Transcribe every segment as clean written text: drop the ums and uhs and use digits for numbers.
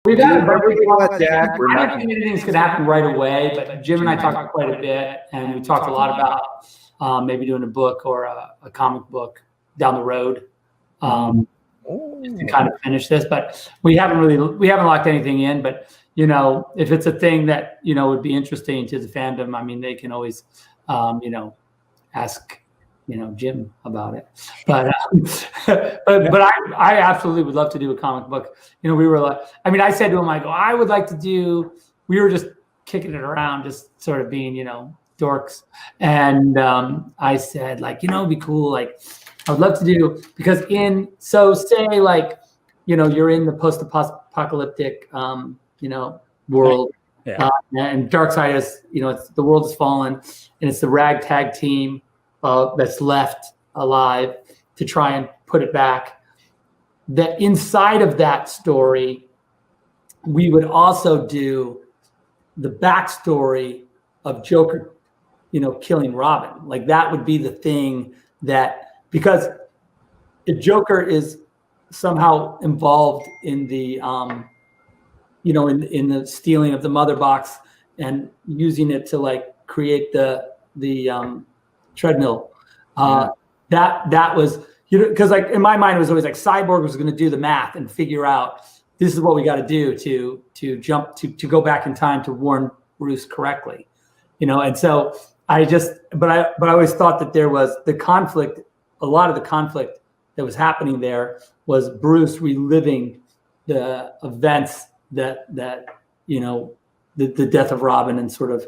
We've had Jack. I don't think anything's going to happen right away, but Jim and I talked quite a bit, and we talked a lot about maybe doing a book or a comic book down the road to kind of finish this. But we haven't locked anything in. But you know, if it's a thing that you know would be interesting to the fandom, I mean, they can always ask Jim about it. But I absolutely would love to do a comic book. You know, we were like, I mean, I said to him, I would like to do. We were just kicking it around, just sort of being, dorks. And I said, it'd be cool. Like, I would love to do, because say you're in the post-apocalyptic, world. Yeah. And Darkseid is, the world has fallen, and it's the ragtag team that's left alive to try and put it back. That inside of that story, we would also do the backstory of Joker, killing Robin. Like, that would be the thing that, because if Joker is somehow involved in the, in the stealing of the mother box and using it to create the treadmill, that was, because in my mind it was always Cyborg was going to do the math and figure out this is what we got to do to go back in time to warn Bruce correctly, and so but I always thought that there was the conflict. A lot of the conflict that was happening there was Bruce reliving the events that the death of Robin and sort of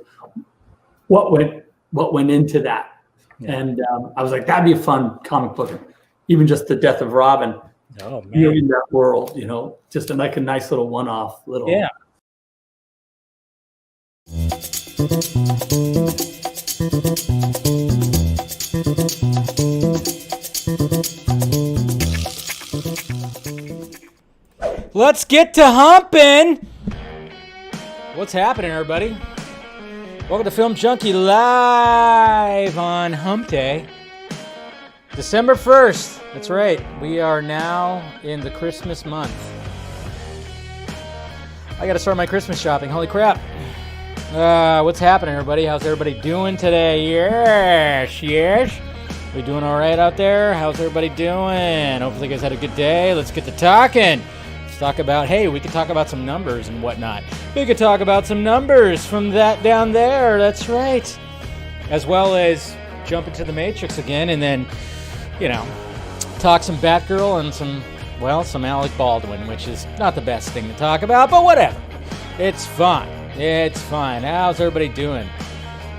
what went into that. Yeah. And I was like, that'd be a fun comic book, even just the death of Robin. Oh man, in that world, just a nice little one-off little. Yeah. Let's get to humping. What's happening, everybody? Welcome to Film Junkee live on Hump Day, December 1st. That's right. We are now in the Christmas month. I got to start my Christmas shopping. Holy crap. What's happening, everybody? How's everybody doing today? Yes. We doing all right out there? How's everybody doing? Hopefully you guys had a good day. Let's get to talking. talk about, hey, we could talk about some numbers and whatnot. We could talk about some numbers from that down there. That's right. As well as jump into the Matrix again and then, talk some Batgirl and some Alec Baldwin, which is not the best thing to talk about, but whatever. It's fine. It's fine. How's everybody doing?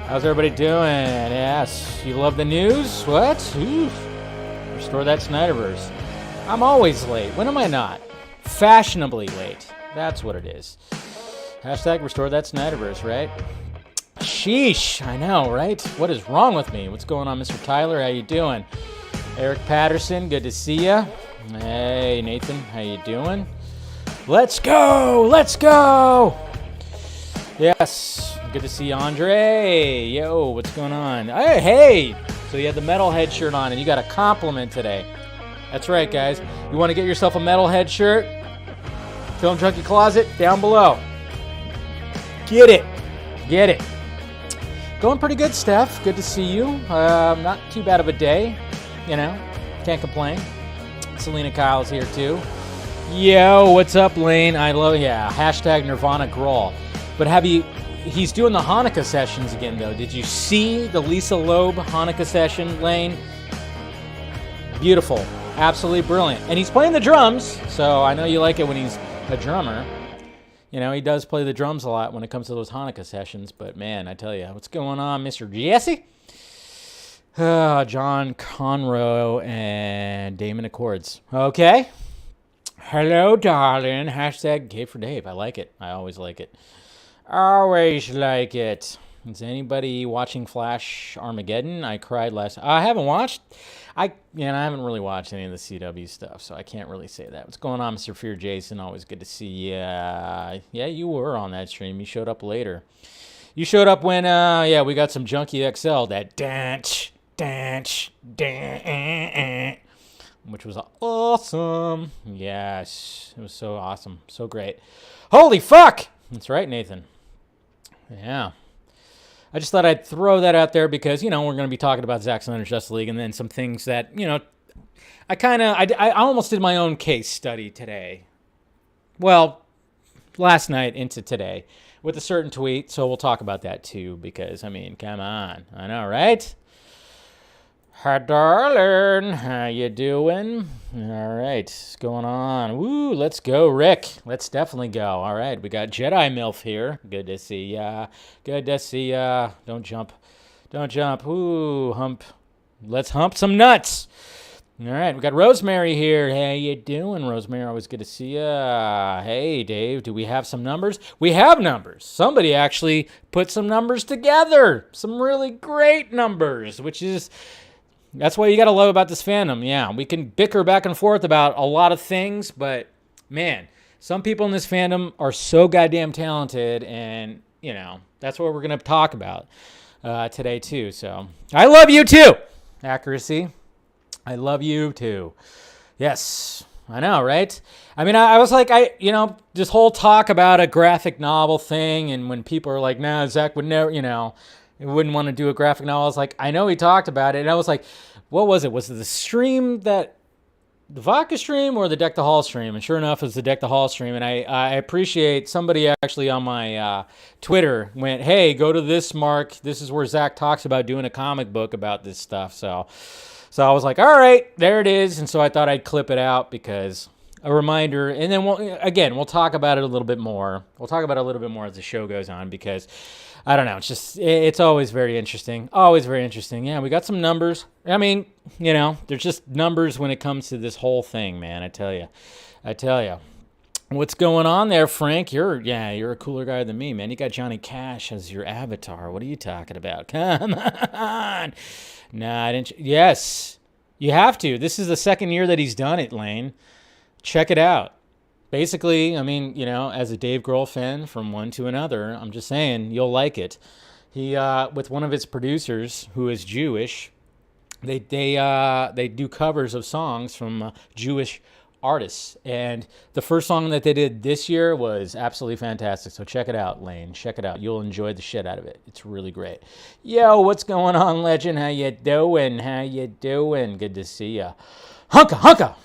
Yes. You love the news? What? Oof. Restore that Snyder'S. I'm always late. When am I not? Fashionably late. That's what it is. Hashtag restore that Snyder'S, right? Sheesh. I know, right? What is wrong with me? What's going on, Mr. Tyler? How you doing? Eric Patterson, good to see ya. Hey, Nathan, how you doing? Let's go! Yes, good to see Andre. Yo, what's going on? Hey! So you had the metalhead shirt on, and you got a compliment today. That's right, guys. You want to get yourself a metalhead shirt? Film Junkie Closet, down below. Get it. Going pretty good, Steph. Good to see you. Not too bad of a day. Can't complain. Selena Kyle's here, too. Yo, what's up, Lane? Hashtag Nirvana Grawl. But he's doing the Hanukkah sessions again, though. Did you see the Lisa Loeb Hanukkah session, Lane? Beautiful. Absolutely brilliant. And he's playing the drums, so I know you like it when he's a drummer. He does play the drums a lot when it comes to those Hanukkah sessions. But, man, I tell you, what's going on, Mr. Jesse? John Conroe and Damon Accords. Okay. Hello, darling. Hashtag K for Dave. I like it. I always like it. Is anybody watching Flash Armageddon? I cried last. I haven't watched. I haven't really watched any of the CW stuff, so I can't really say that. What's going on, Mr. Fear Jason? Always good to see you. Yeah, you were on that stream. You showed up later. You showed up when we got some Junkee XL. That dance, which was awesome. Yes, it was so awesome, so great. Holy fuck! That's right, Nathan. Yeah. I just thought I'd throw that out there because, we're going to be talking about Zack Snyder's Justice League and then some things that, I almost did my own case study today. Well, last night into today with a certain tweet, so we'll talk about that too because, come on. I know, right? Hi, darling. How you doing? All right. What's going on? Woo, let's go, Rick. Let's definitely go. All right. We got Jedi MILF here. Good to see ya. Don't jump. Woo, hump. Let's hump some nuts. All right. We got Rosemary here. How you doing, Rosemary? Always good to see ya. Hey, Dave. Do we have some numbers? We have numbers. Somebody actually put some numbers together. Some really great numbers, which is... That's what you got to love about this fandom. Yeah, we can bicker back and forth about a lot of things, but, man, some people in this fandom are so goddamn talented, and, that's what we're going to talk about today, too. So, I love you, too. Accuracy. I love you, too. Yes, I know, right? I was like, this whole talk about a graphic novel thing, and when people are like, nah, Zach would never, wouldn't want to do a graphic novel. I was like, I know he talked about it. And I was like, what was it? Was it the stream the Vodka stream or the Deck the Hall stream? And sure enough, it was the Deck the Hall stream. And I appreciate somebody actually on my Twitter went, hey, go to this, Mark. This is where Zach talks about doing a comic book about this stuff. So I was like, all right, there it is. And so I thought I'd clip it out because a reminder. And then we'll talk about it a little bit more. We'll talk about it a little bit more as the show goes on because I don't know. It's always very interesting. Always very interesting. Yeah, we got some numbers. There's just numbers when it comes to this whole thing, man. I tell you. What's going on there, Frank? You're a cooler guy than me, man. You got Johnny Cash as your avatar. What are you talking about? Come on. Nah, I didn't. Yes, you have to. This is the second year that he's done it, Lane. Check it out. Basically, as a Dave Grohl fan from one to another, I'm just saying you'll like it. He, with one of his producers who is Jewish, they do covers of songs from Jewish artists, and the first song that they did this year was absolutely fantastic. So check it out, Lane. Check it out. You'll enjoy the shit out of it. It's really great. Yo, what's going on, legend? How you doing? Good to see ya. Hunka.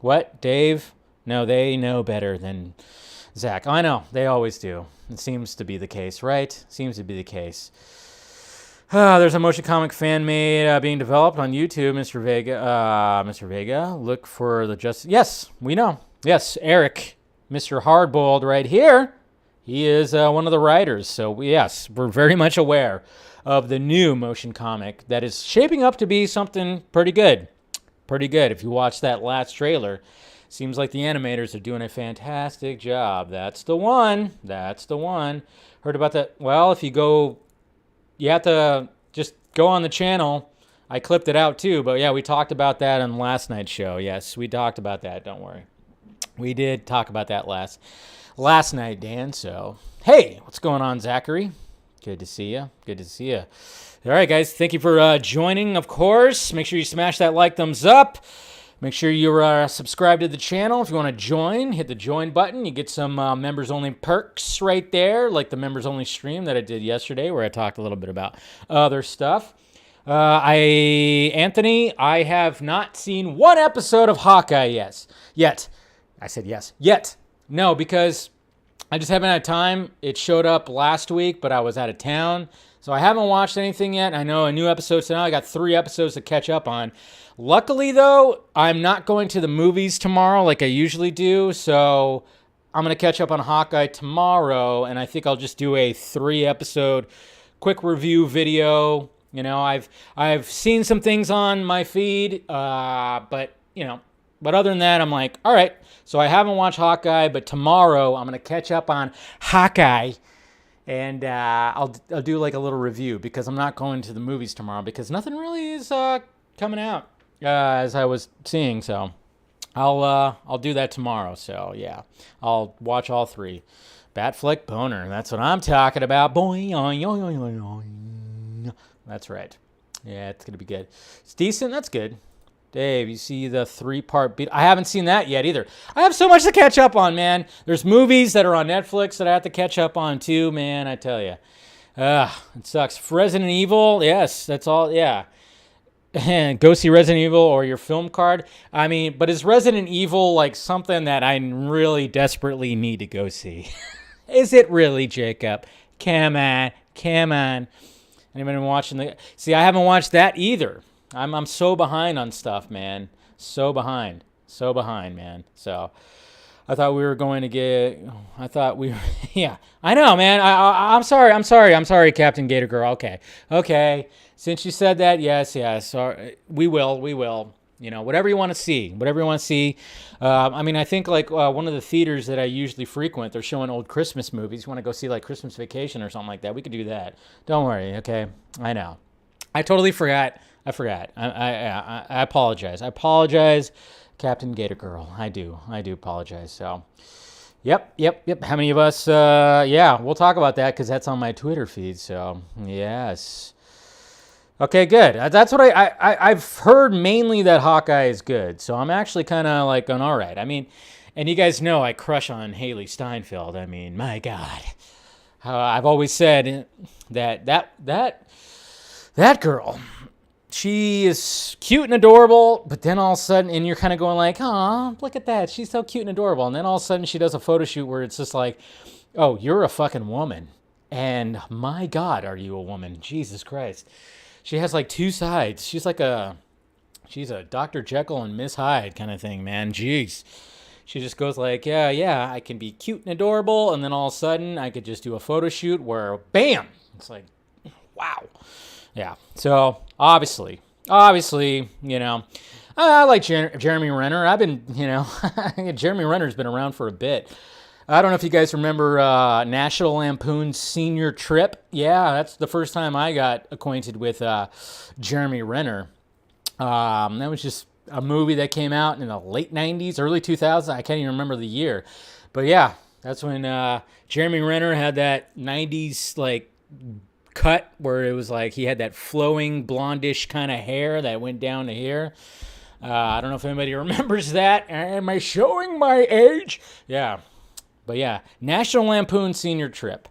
What, Dave? No, they know better than Zack. I know, they always do. It seems to be the case, right? Seems to be the case. There's a motion comic fan made being developed on YouTube, Mr. Vega. Mr. Vega, look for the just. Yes, we know. Yes, Eric, Mr. Hardboiled, right here. He is one of the writers. So yes, we're very much aware of the new motion comic that is shaping up to be something pretty good. Pretty good. If you watch that last trailer, seems like the animators are doing a fantastic job. That's the one. That's the one. Heard about that? Well, if you go. You have to just go on the channel. I clipped it out too, but yeah, we talked about that on last night's show. Yes, we talked about that. Don't worry. We did talk about that last night, Dan. So, hey, what's going on, Zachary? Good to see you. Good to see you. All right, guys. Thank you for joining, of course. Make sure you smash that like, thumbs up. Make sure you're subscribed to the channel. If you want to join, hit the join button. You get some members-only perks right there, like the members-only stream that I did yesterday where I talked a little bit about other stuff. Anthony, I have not seen one episode of Hawkeye yet. I said yes. Yet. No, because I just haven't had time. It showed up last week, but I was out of town. So I haven't watched anything yet. I know a new episode, so now I got 3 episodes to catch up on. Luckily, though, I'm not going to the movies tomorrow like I usually do, so I'm going to catch up on Hawkeye tomorrow, and I think I'll just do a 3-episode quick review video. You know, I've seen some things on my feed, but other than that, I'm like, all right, so I haven't watched Hawkeye, but tomorrow I'm going to catch up on Hawkeye. And I'll do like a little review because I'm not going to the movies tomorrow because nothing really is coming out as I was seeing. So I'll do that tomorrow. So yeah, I'll watch all 3. Batfleck Boner. That's what I'm talking about. Boing, oing, oing, oing, oing. That's right. Yeah, it's gonna be good. It's decent. That's good. Dave, you see the 3-part beat? I haven't seen that yet either. I have so much to catch up on, man. There's movies that are on Netflix that I have to catch up on too, man. I tell you, it sucks. Resident Evil, yes, that's all. Yeah, go see Resident Evil or your film card. I mean, but is Resident Evil like something that I really desperately need to go see? Is it really, Jacob? Come on. Anybody been watching the? See, I haven't watched that either. I'm so behind on stuff, man. So behind, man. So I thought we were going to get. I thought we were. Yeah, I know, man. I'm sorry, Captain Gator Girl. Okay. Since you said that, yes. We will. You know, whatever you want to see. I mean, I think like one of the theaters that I usually frequent, they're showing old Christmas movies. You want to go see like Christmas Vacation or something like that? We could do that. Don't worry. Okay. I know. I totally forgot. I apologize. Captain Gator Girl. I do apologize. So, yep. How many of us? Yeah, we'll talk about that because that's on my Twitter feed. So, yes. Okay, good. That's what I've heard mainly that Hawkeye is good. So I'm actually kind of like going, all right. I mean, and you guys know I crush on Haley Steinfeld. I mean, my God. I've always said that girl, she is cute and adorable, but then all of a sudden, and you're kind of going like, oh, look at that. She's so cute and adorable. And then all of a sudden she does a photo shoot where it's just like, oh, you're a fucking woman. And my God, are you a woman? Jesus Christ. She has like 2 sides. She's a Dr. Jekyll and Miss Hyde kind of thing, man. Jeez. She just goes like, yeah, I can be cute and adorable. And then all of a sudden I could just do a photo shoot where, bam, it's like, wow. Yeah. So obviously, you know, I like Jeremy Renner. I've been, you know, Jeremy Renner's been around for a bit. I don't know if you guys remember National Lampoon's Senior Trip. Yeah, that's the first time I got acquainted with Jeremy Renner. That was just a movie that came out in the late 90s, early 2000s. I can't even remember the year. But yeah, that's when Jeremy Renner had that 90s like cut where it was like he had that flowing blondish kind of hair that went down to here. I don't know if anybody remembers that. Am I showing my age? Yeah. But yeah, National Lampoon Senior Trip.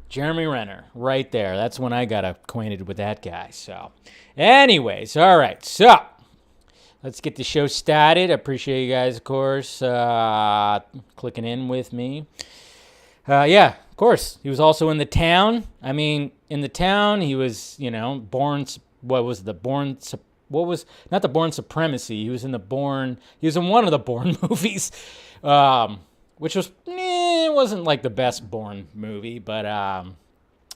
Jeremy Renner, right there. That's when I got acquainted with that guy. So, anyways, all right. So, let's get the show started. I appreciate you guys, of course, clicking in with me. Yeah, of course. He was also in The Town. I mean, in The Town, he was, Born. What was the Born? What was not the Born Supremacy? He was in the Born. He was in one of the Born movies, which was it wasn't like the best Born movie, but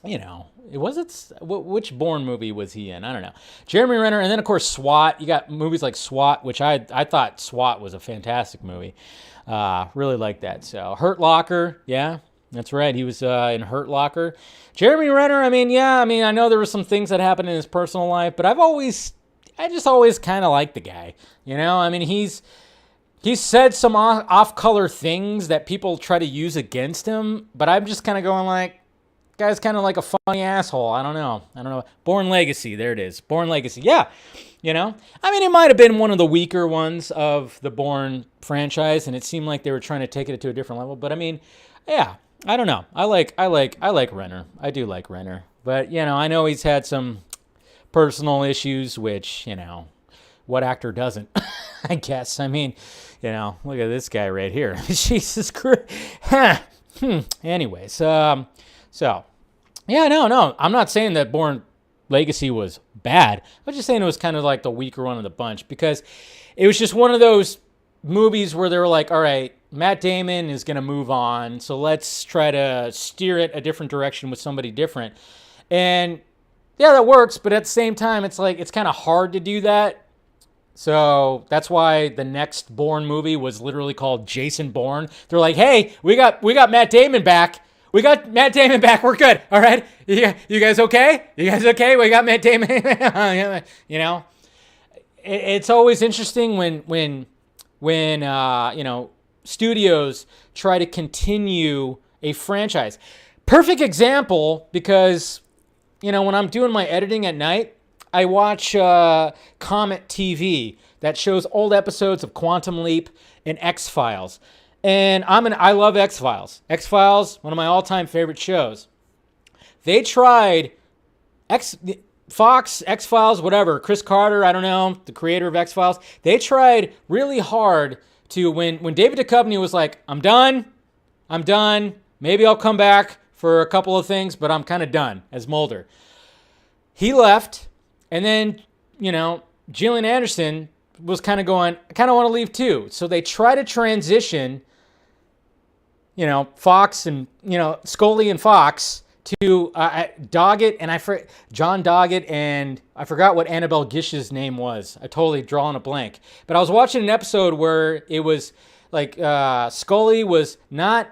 it wasn't. Which Bourne movie was he in? I don't know. Jeremy Renner, and then of course SWAT. You got movies like SWAT, which I thought SWAT was a fantastic movie. Really like that. So Hurt Locker, yeah, that's right. He was in Hurt Locker. Jeremy Renner. I mean, I know there were some things that happened in his personal life, but I just always kind of liked the guy. I mean, he's said some off-color things that people try to use against him, but I'm just kind of going like, guy's kind of like a funny asshole. I don't know. Bourne Legacy. There it is. Bourne Legacy. Yeah. I mean, it might have been one of the weaker ones of the Bourne franchise, and it seemed like they were trying to take it to a different level. But I mean, yeah, I don't know. I like Renner. I do like Renner. But, I know he's had some personal issues, which, what actor doesn't? I guess. I mean, look at this guy right here. Jesus Christ. Anyways, so, yeah, no. I'm not saying that Bourne Legacy was bad. I was just saying it was kind of like the weaker one of the bunch because it was just one of those movies where they were like, all right, Matt Damon is going to move on, so let's try to steer it a different direction with somebody different. And, yeah, that works, but at the same time, it's like it's kind of hard to do that. So that's why the next Bourne movie was literally called Jason Bourne. They're like, hey, we got Matt Damon back. We got Matt Damon back. We're good. All right. You guys okay? You guys okay? We got Matt Damon. It's always interesting when studios try to continue a franchise. Perfect example because, when I'm doing my editing at night, I watch Comet TV that shows old episodes of Quantum Leap and X-Files. And I love X-Files. X-Files, one of my all-time favorite shows. They tried Fox, X-Files, whatever, Chris Carter, I don't know, the creator of X-Files. They tried really hard to, when David Duchovny was like, I'm done. Maybe I'll come back for a couple of things, but I'm kind of done as Mulder. He left, and then, Gillian Anderson was kind of going, I kind of want to leave too. So they try to transition Fox and, Scully and Fox to Doggett and John Doggett, and I forgot what Annabelle Gish's name was. I totally drawn a blank. But I was watching an episode where it was like Scully was not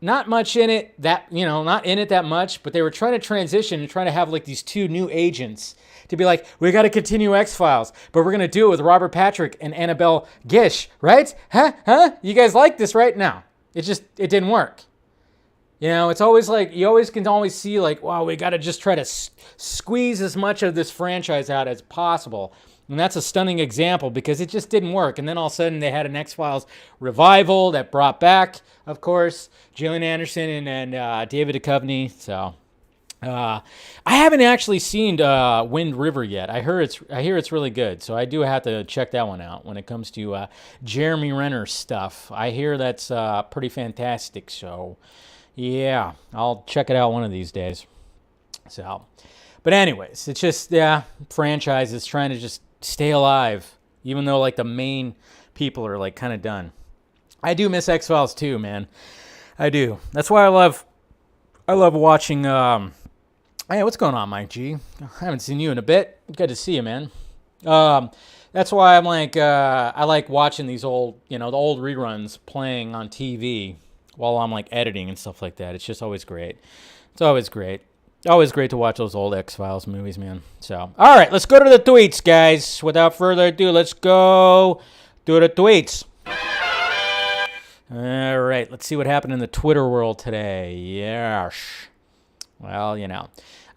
much in it not in it that much, but they were trying to transition and trying to have like these two new agents to be like, we got to continue X-Files, but we're going to do it with Robert Patrick and Annabelle Gish, right? Huh? You guys like this, right? No. It didn't work. It's always like, you can always see like, wow, we got to just try to squeeze as much of this franchise out as possible. And that's a stunning example because it just didn't work. And then all of a sudden they had an X-Files revival that brought back, of course, Gillian Anderson and David Duchovny. So I haven't actually seen Wind River yet. I hear it's really good, so I do have to check that one out when it comes to Jeremy Renner stuff. I hear that's pretty fantastic, so yeah, I'll check it out one of these days. So, but anyways, it's just franchises trying to just stay alive, even though like the main people are like kind of done. I do miss X-Files too, man. I do. That's why I love watching. Hey, what's going on, Mike G? I haven't seen you in a bit. Good to see you, man. That's why I'm like, I like watching these old, the old reruns playing on TV while I'm like editing and stuff like that. It's just always great. It's always great. Always great to watch those old X-Files movies, man. So, all right, let's go to the tweets, guys. Without further ado, let's go to the tweets. All right, let's see what happened in the Twitter world today. Yes. Well,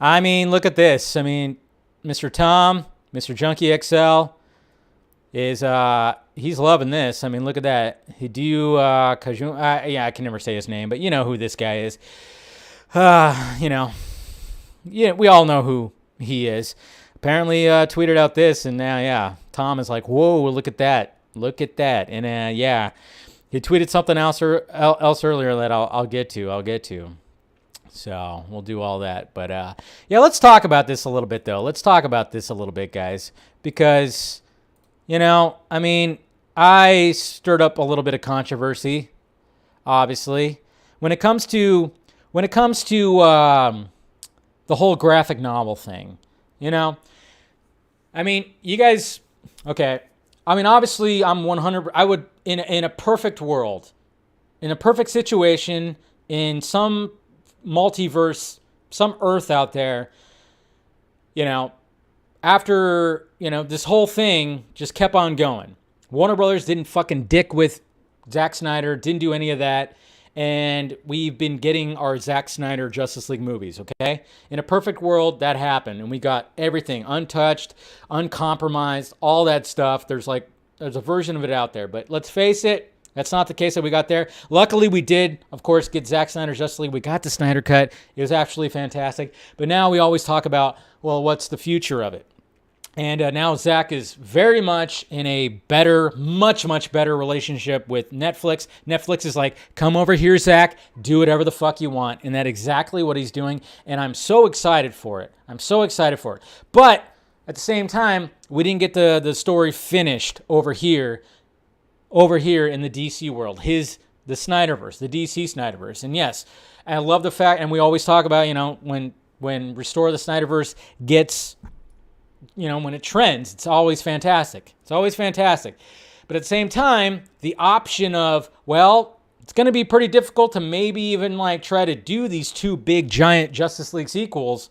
I mean, look at this. I mean, Mr. Tom, Mr. Junkee XL is, he's loving this. I mean, look at that. Hideo Kajun, yeah, I can never say his name, but you know who this guy is. Yeah, we all know who he is. apparently tweeted out this, and now, yeah, Tom is like, whoa, look at that. Look at that. And yeah, he tweeted something else earlier that I'll get to. So we'll do all that. But yeah, let's talk about this a little bit, though. Let's talk about this a little bit, guys, because, I mean, I stirred up a little bit of controversy, obviously, when it comes to the whole graphic novel thing. I mean, you guys, okay. I mean, obviously, I'm 100. I would, in a perfect world, in a perfect situation, in some multiverse, some Earth out there, after, this whole thing just kept on going. Warner Brothers didn't fucking dick with Zack Snyder, didn't do any of that. And we've been getting our Zack Snyder Justice League movies, okay? In a perfect world, that happened. And we got everything untouched, uncompromised, all that stuff. There's a version of it out there. But let's face it, that's not the case that we got there. Luckily, we did, of course, get Zack Snyder's Justice League. We got the Snyder Cut. It was actually fantastic. But now we always talk about, well, what's the future of it? And now Zack is very much in a better, much, much better relationship with Netflix. Netflix is like, come over here, Zack, do whatever the fuck you want. And that's exactly what he's doing. And I'm so excited for it. But at the same time, we didn't get the story finished over here in the DC world, the Snyderverse, the DC Snyderverse. And yes, I love the fact, and we always talk about, when Restore the Snyderverse gets, when it trends, it's always fantastic. But at the same time, the option of, well, it's going to be pretty difficult to maybe even try to do these two big giant Justice League sequels,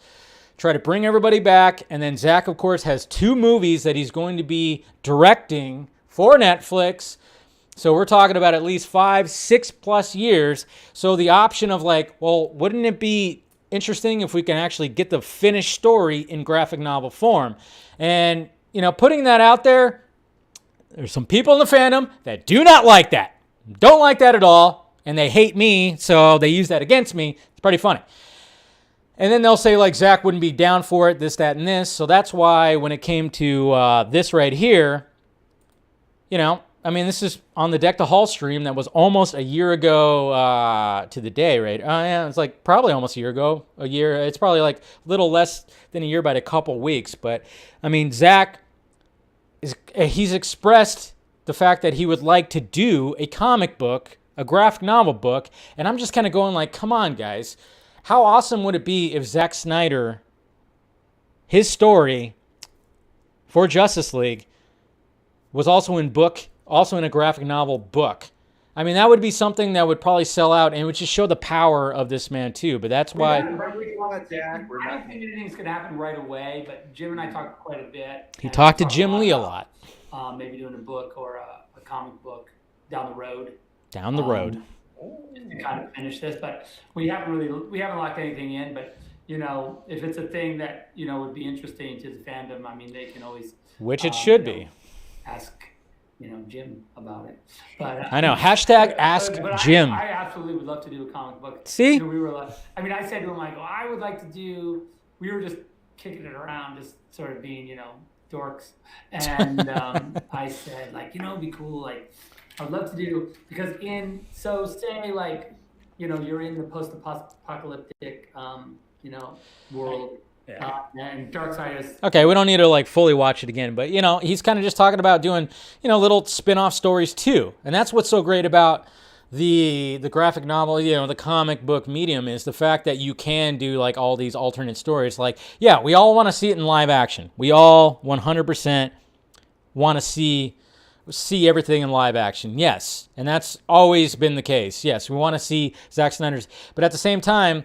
try to bring everybody back. And then Zack, of course, has 2 movies that he's going to be directing for Netflix. So we're talking about at least 5-6+ years. So the option of well, wouldn't it be interesting if we can actually get the finished story in graphic novel form? And, putting that out there, there's some people in the fandom that do not like that. Don't like that at all. And they hate me, so they use that against me. It's pretty funny. And then they'll say, Zack wouldn't be down for it, this, that, and this. So that's why when it came to this right here, this is on the Deck to Hall stream that was almost a year ago to the day, right? Yeah, it's probably almost a year ago. A year. It's probably a little less than a year by a couple weeks. But, Zack, he's expressed the fact that he would like to do a comic book, a graphic novel book. And I'm just kind of going come on, guys. How awesome would it be if Zack Snyder, his story for Justice League, was also in a graphic novel book? That would be something that would probably sell out, and it would just show the power of this man too. But that's why I don't think anything's going to happen right away, but Jim and I talked quite a bit. He talked to Jim Lee a lot. Maybe doing a book or a comic book down the road. To kind of finish this, but we haven't locked anything in. But if it's a thing that would be interesting to the fandom, they can always, which it should be, ask Jim about it. But I know #ask Jim. I absolutely would love to do a comic book. See, we were I said to him I would like to do. We were just kicking it around, just sort of being dorks, and I said it'd be cool. I'd love to do, because say you're in the post-apocalyptic world. Yeah. And Darkseid is... Okay, we don't need to fully watch it again, but he's kind of just talking about doing little spin-off stories too. And that's what's so great about the graphic novel, the comic book medium, is the fact that you can do all these alternate stories. We all want to see it in live action. We all 100% want to see everything in live action. Yes. And that's always been the case. Yes, we want to see Zack Snyder's, but at the same time,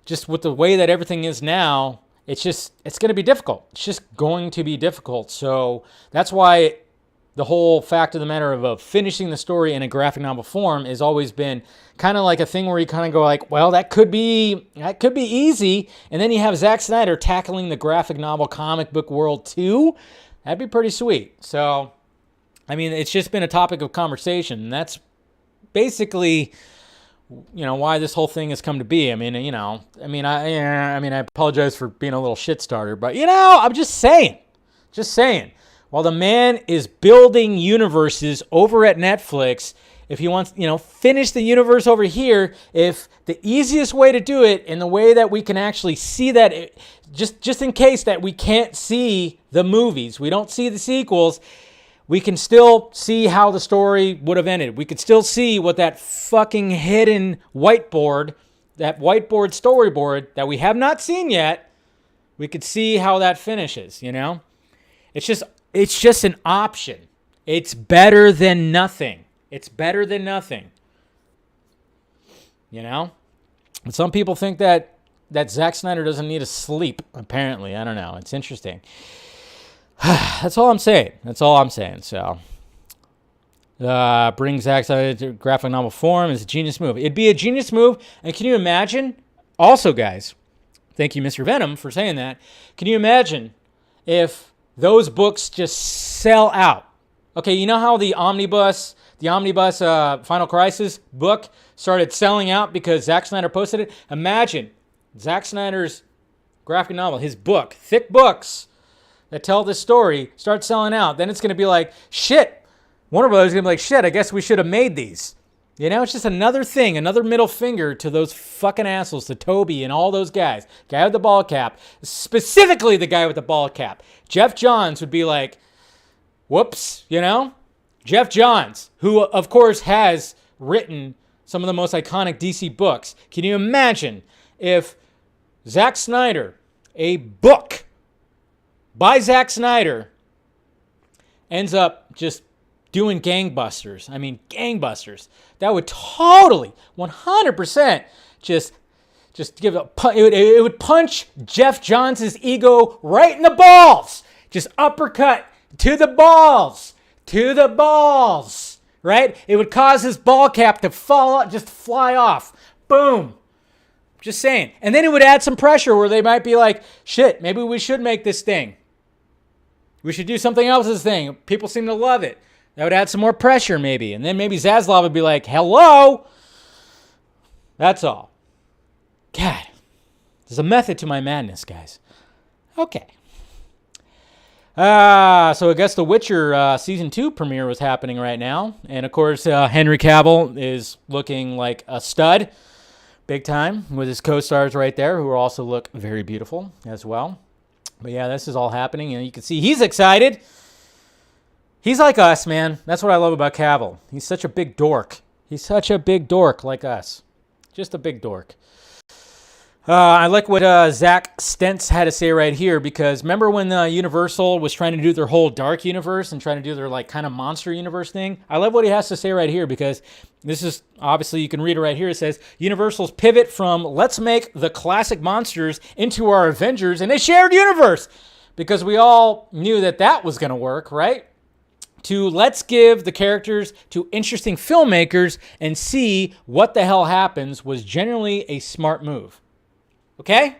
just with the way that everything is now, it's going to be difficult. It's just going to be difficult. So that's why the whole fact of the matter of finishing the story in a graphic novel form has always been kind of a thing where you kind of go well, that could be easy. And then you have Zack Snyder tackling the graphic novel comic book world too. That'd be pretty sweet. So, it's just been a topic of conversation. And that's basically why this whole thing has come to be. I apologize for being a little shit starter, but I'm just saying. While the man is building universes over at Netflix, if he wants, finish the universe over here, if the easiest way to do it in the way that we can actually see that, just in case that we can't see the movies, we don't see the sequels, we can still see how the story would have ended. We could still see what that fucking hidden whiteboard, that whiteboard storyboard that we have not seen yet, we could see how that finishes, It's just an option. It's better than nothing. But some people think that Zack Snyder doesn't need to sleep, apparently. I don't know. It's interesting. That's all I'm saying. So, bring Zack Snyder to graphic novel form is a genius move. It'd be a genius move. And can you imagine? Also, guys, thank you, Mr. Venom, for saying that. Can you imagine if those books just sell out? Okay, you know how the Omnibus Final Crisis book started selling out because Zack Snyder posted it? Imagine Zack Snyder's graphic novel, his book, thick books that tell this story, start selling out. Then it's going to be like, shit. Warner Brothers is going to be like, shit, I guess we should have made these. It's just another thing, another middle finger to those fucking assholes, to Toby and all those guys. Guy with the ball cap, specifically the guy with the ball cap. Jeff Johns would be like, whoops, Jeff Johns, who of course has written some of the most iconic DC books. Can you imagine if Zack Snyder, a book by Zack Snyder, ends up just doing gangbusters? I mean, gangbusters. That would totally, 100% just give it would punch Jeff Johns' ego right in the balls. Just uppercut to the balls. Right? It would cause his ball cap to fall out, just fly off. Boom. Just saying. And then it would add some pressure where they might be like, shit, maybe we should make this thing. We should do something else with this thing. People seem to love it. That would add some more pressure maybe. And then maybe Zaslav would be like, hello? That's all. God. There's a method to my madness, guys. Okay. So I guess The Witcher Season 2 premiere was happening right now. And, of course, Henry Cavill is looking like a stud. Big time. With his co-stars right there, who also look very beautiful as well. But, yeah, this is all happening. And you can see he's excited. He's like us, man. That's what I love about Cavill. He's such a big dork. He's such a big dork like us. Just a big dork. I like what Zach Stentz had to say right here, because remember when Universal was trying to do their whole dark universe and trying to do their like kind of monster universe thing? I love what he has to say right here, because this is obviously, you can read it right here. It says Universal's pivot from let's make the classic monsters into our Avengers in a shared universe, because we all knew that was going to work, right? To let's give the characters to interesting filmmakers and see what the hell happens was generally a smart move. Okay?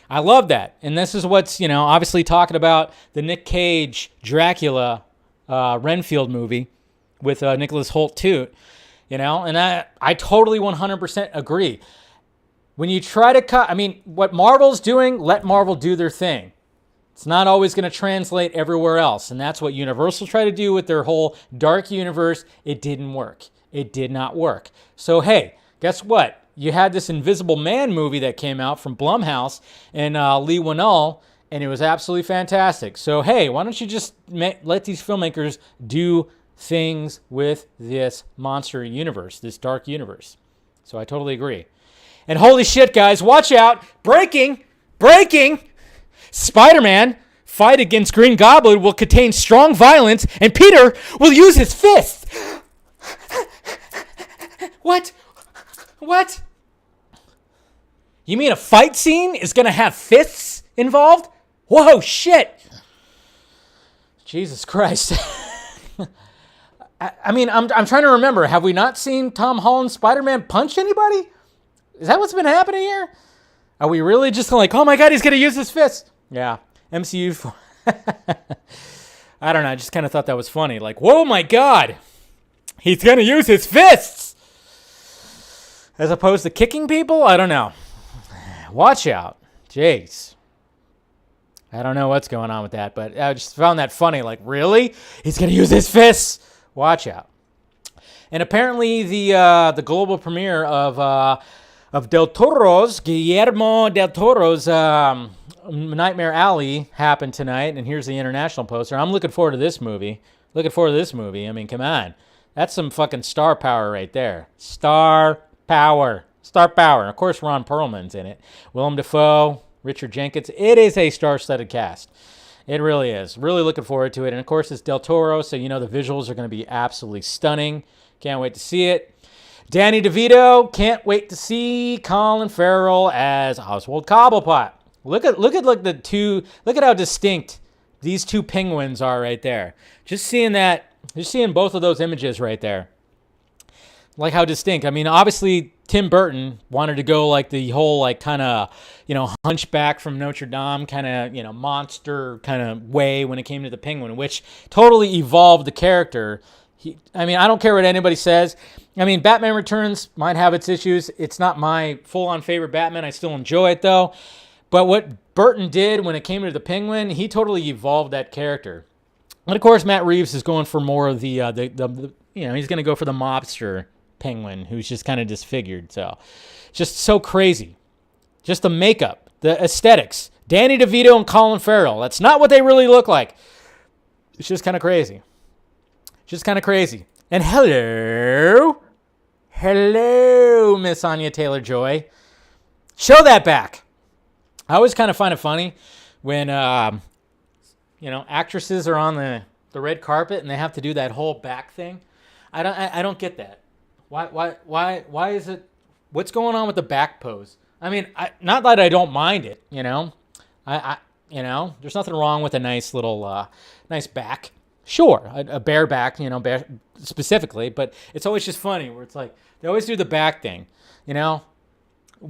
I love that. And this is what's, obviously talking about the Nick Cage Dracula Renfield movie with Nicholas Hoult too. And I totally 100% agree. When you try to cut, what Marvel's doing, let Marvel do their thing. It's not always going to translate everywhere else. And that's what Universal tried to do with their whole dark universe. It didn't work. It did not work. So, hey, guess what? You had this Invisible Man movie that came out from Blumhouse and Lee Winnell, and it was absolutely fantastic. So, hey, why don't you just let these filmmakers do things with this monster universe, this dark universe? So I totally agree. And holy shit, guys, watch out. Breaking. Spider-Man fight against Green Goblin will contain strong violence, and Peter will use his fist. What? You mean a fight scene is going to have fists involved? Whoa, shit. Jesus Christ. I'm trying to remember. Have we not seen Tom Holland's Spider-Man punch anybody? Is that what's been happening here? Are we really just like, oh my God, he's going to use his fist? Yeah, MCU. I don't know. I just kind of thought that was funny. Like, whoa, my God. He's going to use his fists. as opposed to kicking people. I don't know. Watch out. Jeez. I don't know what's going on with that, but I just found that funny. Like, really? He's going to use his fists? Watch out. And apparently the global premiere of Guillermo del Toro's Nightmare Alley happened tonight, and here's the international poster. I'm looking forward to this movie. I mean, come on. That's some fucking star power right there. Star power. Of course, Ron Perlman's in it. Willem Dafoe, Richard Jenkins. It is a star-studded cast. It really is. Really looking forward to it. And, of course, it's Del Toro, so you know the visuals are going to be absolutely stunning. Can't wait to see it. Danny DeVito, can't wait to see Colin Farrell as Oswald Cobblepot. Look at how distinct these two penguins are right there. Just seeing both of those images right there. Like how distinct. I mean, obviously Tim Burton wanted to go like the whole like kind of, Hunchback from Notre Dame kind of, monster kind of way when it came to the penguin, which totally evolved the character. I don't care what anybody says. I mean, Batman Returns might have its issues. It's not my full-on favorite Batman. I still enjoy it, though. But what Burton did when it came to the Penguin, he totally evolved that character. And, of course, Matt Reeves is going for more of the he's going to go for the mobster Penguin, who's just kind of disfigured. So, just so crazy. Just the makeup, the aesthetics. Danny DeVito and Colin Farrell. That's not what they really look like. It's just kind of crazy. And hello, Miss Anya Taylor-Joy. Show that back. I always kind of find it funny when, actresses are on the red carpet and they have to do that whole back thing. I don't get that. Why is it? What's going on with the back pose? I mean, not that I don't mind it. There's nothing wrong with a nice little, nice back. Sure, a bare back, specifically, but it's always just funny where it's like they always do the back thing,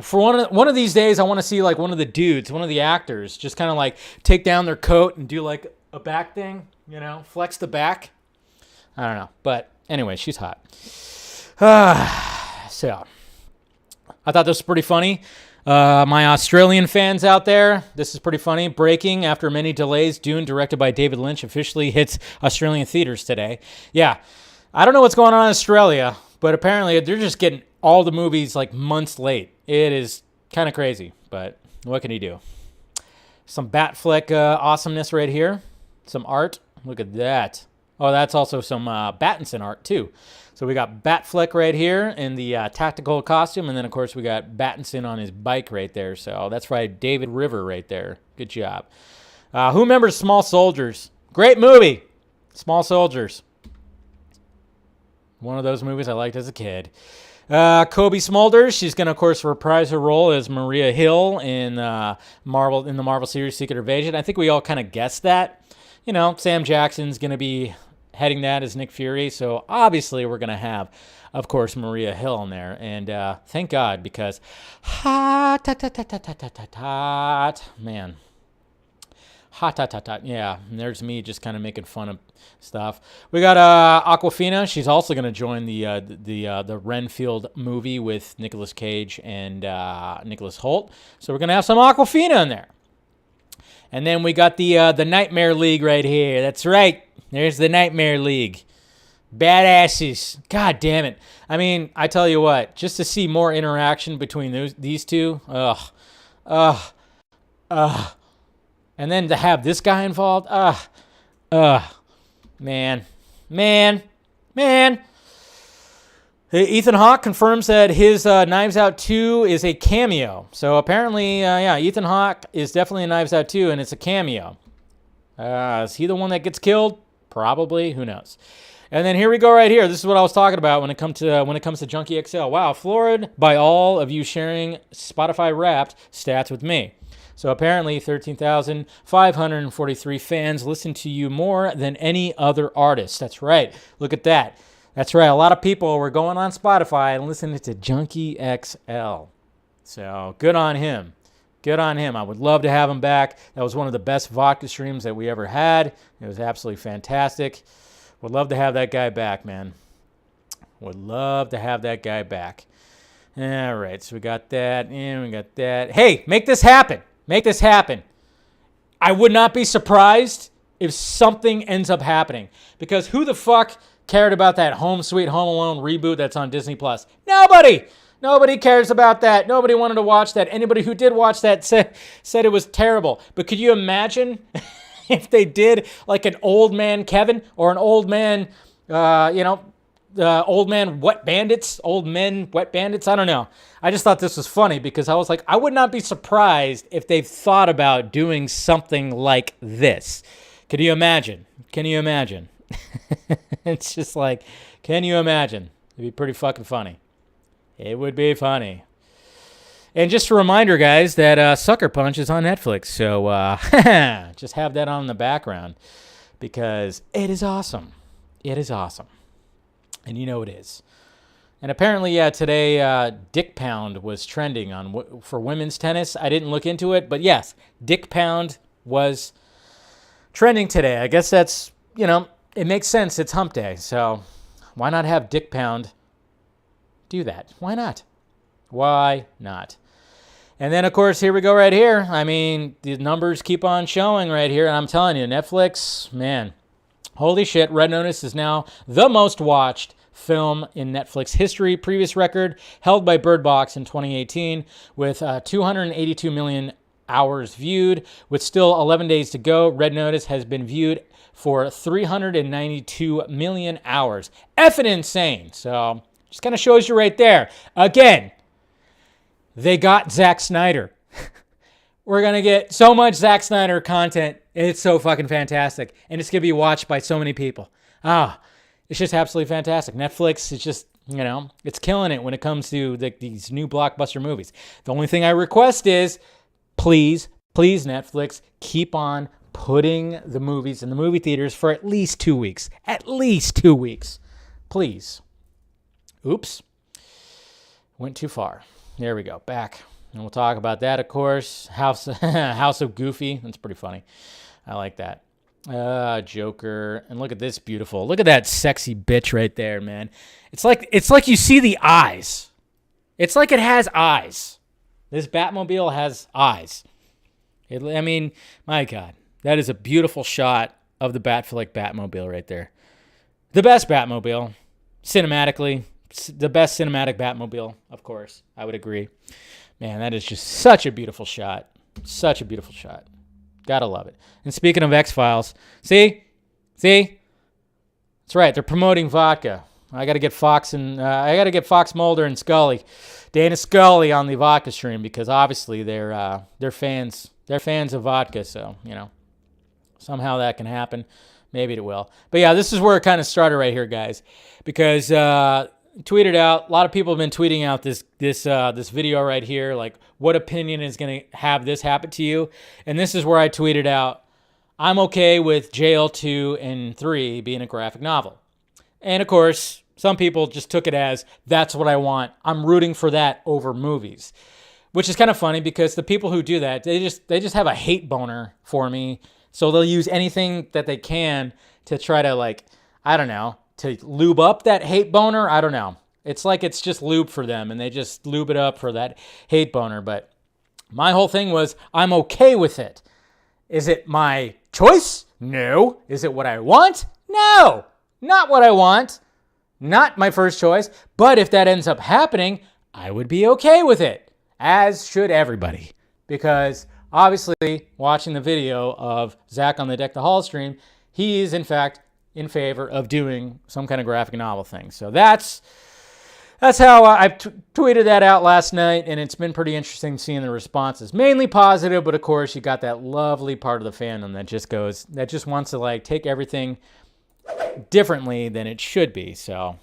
For one of these days, I want to see like one of the dudes, one of the actors, just kind of like take down their coat and do like a back thing, flex the back. I don't know, but anyway, she's hot. So I thought this was pretty funny. My Australian fans out there, this is pretty funny. Breaking, after many delays, Dune, directed by David Lynch, officially hits Australian theaters today. Yeah, I don't know what's going on in Australia, but apparently they're just getting all the movies like months late. It is kind of crazy, but what can you do? Some Batfleck awesomeness right here. Some art. Look at that. Oh, that's also some Battinson art too. So we got Batfleck right here in the tactical costume, and then, of course, we got Battinson on his bike right there. So that's right, David River right there. Good job. Who remembers Small Soldiers? Great movie, Small Soldiers. One of those movies I liked as a kid. Kobe Smulders, she's going to, of course, reprise her role as Maria Hill in the Marvel series Secret Invasion. I think we all kind of guessed that. Sam Jackson's going to be heading that as Nick Fury. So obviously we're going to have, of course, Maria Hill in there. And thank God, because hot, man. Hot. Yeah, and there's me just kind of making fun of stuff. We got Awkwafina. She's also going to join the Renfield movie with Nicolas Cage and Nicholas Hoult. So we're going to have some Awkwafina in there. And then we got the Nightmare League right here. That's right. There's the Nightmare League. Badasses. God damn it. I mean, I tell you what, just to see more interaction between these two, and then to have this guy involved, man. Ethan Hawke confirms that his Knives Out 2 is a cameo. So apparently, Ethan Hawke is definitely in Knives Out 2, and it's a cameo. Is he the one that gets killed? Probably. Who knows? And then here we go right here. This is what I was talking about when it comes to Junkee XL. Wow, floored by all of you sharing Spotify Wrapped stats with me. So apparently 13,543 fans listen to you more than any other artist. That's right. Look at that. That's right. A lot of people were going on Spotify and listening to Junkee XL. So good on him. Good on him. I would love to have him back. That was one of the best vodka streams that we ever had. It was absolutely fantastic. Would love to have that guy back, man. Would love to have that guy back. All right, so we got that, and we got that. Hey, make this happen. Make this happen. I would not be surprised if something ends up happening, because who the fuck cared about that Home Sweet Home Alone reboot that's on Disney Plus? Nobody. Nobody cares about that. Nobody wanted to watch that. Anybody who did watch that said it was terrible. But could you imagine if they did like an old man Kevin or an old man, old man Wet Bandits, old men Wet Bandits? I don't know. I just thought this was funny because I was like, I would not be surprised if they've thought about doing something like this. Can you imagine? Can you imagine? It's just like, can you imagine? It'd be pretty fucking funny. It would be funny. And just a reminder, guys, that Sucker Punch is on Netflix. So just have that on in the background because it is awesome. It is awesome. And you know it is. And apparently, today Dick Pound was trending for women's tennis. I didn't look into it, but yes, Dick Pound was trending today. I guess that's, it makes sense. It's hump day. So why not have Dick Pound do that? Why not? Why not? And then, of course, here we go right here. I mean, the numbers keep on showing right here. And I'm telling you, Netflix, man, holy shit. Red Notice is now the most watched film in Netflix history. Previous record held by Bird Box in 2018 with 282 million hours viewed. With still 11 days to go, Red Notice has been viewed for 392 million hours. Effing insane. So just kind of shows you right there. Again, they got Zack Snyder. We're going to get so much Zack Snyder content. It's so fucking fantastic. And it's going to be watched by so many people. It's just absolutely fantastic. Netflix is just, it's killing it when it comes to these new blockbuster movies. The only thing I request is, please, Netflix, keep on putting the movies in the movie theaters for at least 2 weeks. At least 2 weeks. Please. Oops. Went too far. There we go. Back. And we'll talk about that, of course. House of Goofy. That's pretty funny. I like that. Joker. And look at this beautiful. Look at that sexy bitch right there, man. It's like you see the eyes. It's like it has eyes. This Batmobile has eyes. My God. That is a beautiful shot of the Batmobile right there. The best Batmobile. Cinematically. The best cinematic Batmobile, of course. I would agree. Man, that is just such a beautiful shot. Such a beautiful shot. Gotta love it. And speaking of X-Files, see? That's right. They're promoting vodka. I gotta get Fox Mulder and Scully, Dana Scully, on the vodka stream because obviously they're fans. They're fans of vodka, so somehow that can happen. Maybe it will. But yeah, this is where it kind of started right here, guys, because tweeted out. A lot of people have been tweeting out this video right here, like what opinion is going to have this happen to you? And this is where I tweeted out, I'm okay with JL 2 and 3 being a graphic novel. And of course, some people just took it as that's what I want. I'm rooting for that over movies, which is kind of funny because the people who do that, they just have a hate boner for me. So they'll use anything that they can to try to to lube up that hate boner. I don't know. It's like it's just lube for them, and they just lube it up for that hate boner. But my whole thing was, I'm okay with it. Is it my choice? No. Is it what I want? No. Not what I want. Not my first choice. But if that ends up happening, I would be okay with it, as should everybody. Because obviously, watching the video of Zach on the Deck the Hall stream, he is, in fact, in favor of doing some kind of graphic novel thing. So that's how I tweeted that out last night, and it's been pretty interesting seeing the responses. Mainly positive, but of course you got that lovely part of the fandom that just wants to take everything differently than it should be. So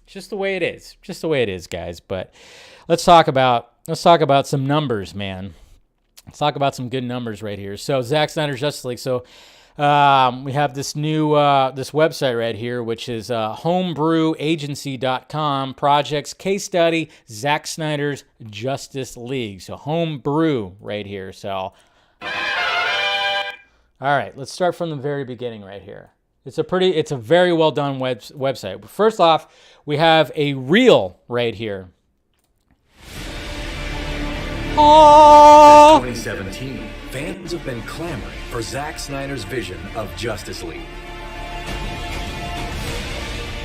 it's just the way it is. Just the way it is, guys. But let's talk about some numbers, man. Let's talk about some good numbers right here. So Zack Snyder's Justice League. So we have this new this website right here, which is homebrewAgency.com, projects, case study, Zack Snyder's Justice League. So homebrew right here. So, all right, let's start from the very beginning right here. It's a very well done website. First off, we have a reel right here. Oh. Since 2017, fans have been clamoring for Zack Snyder's vision of Justice League.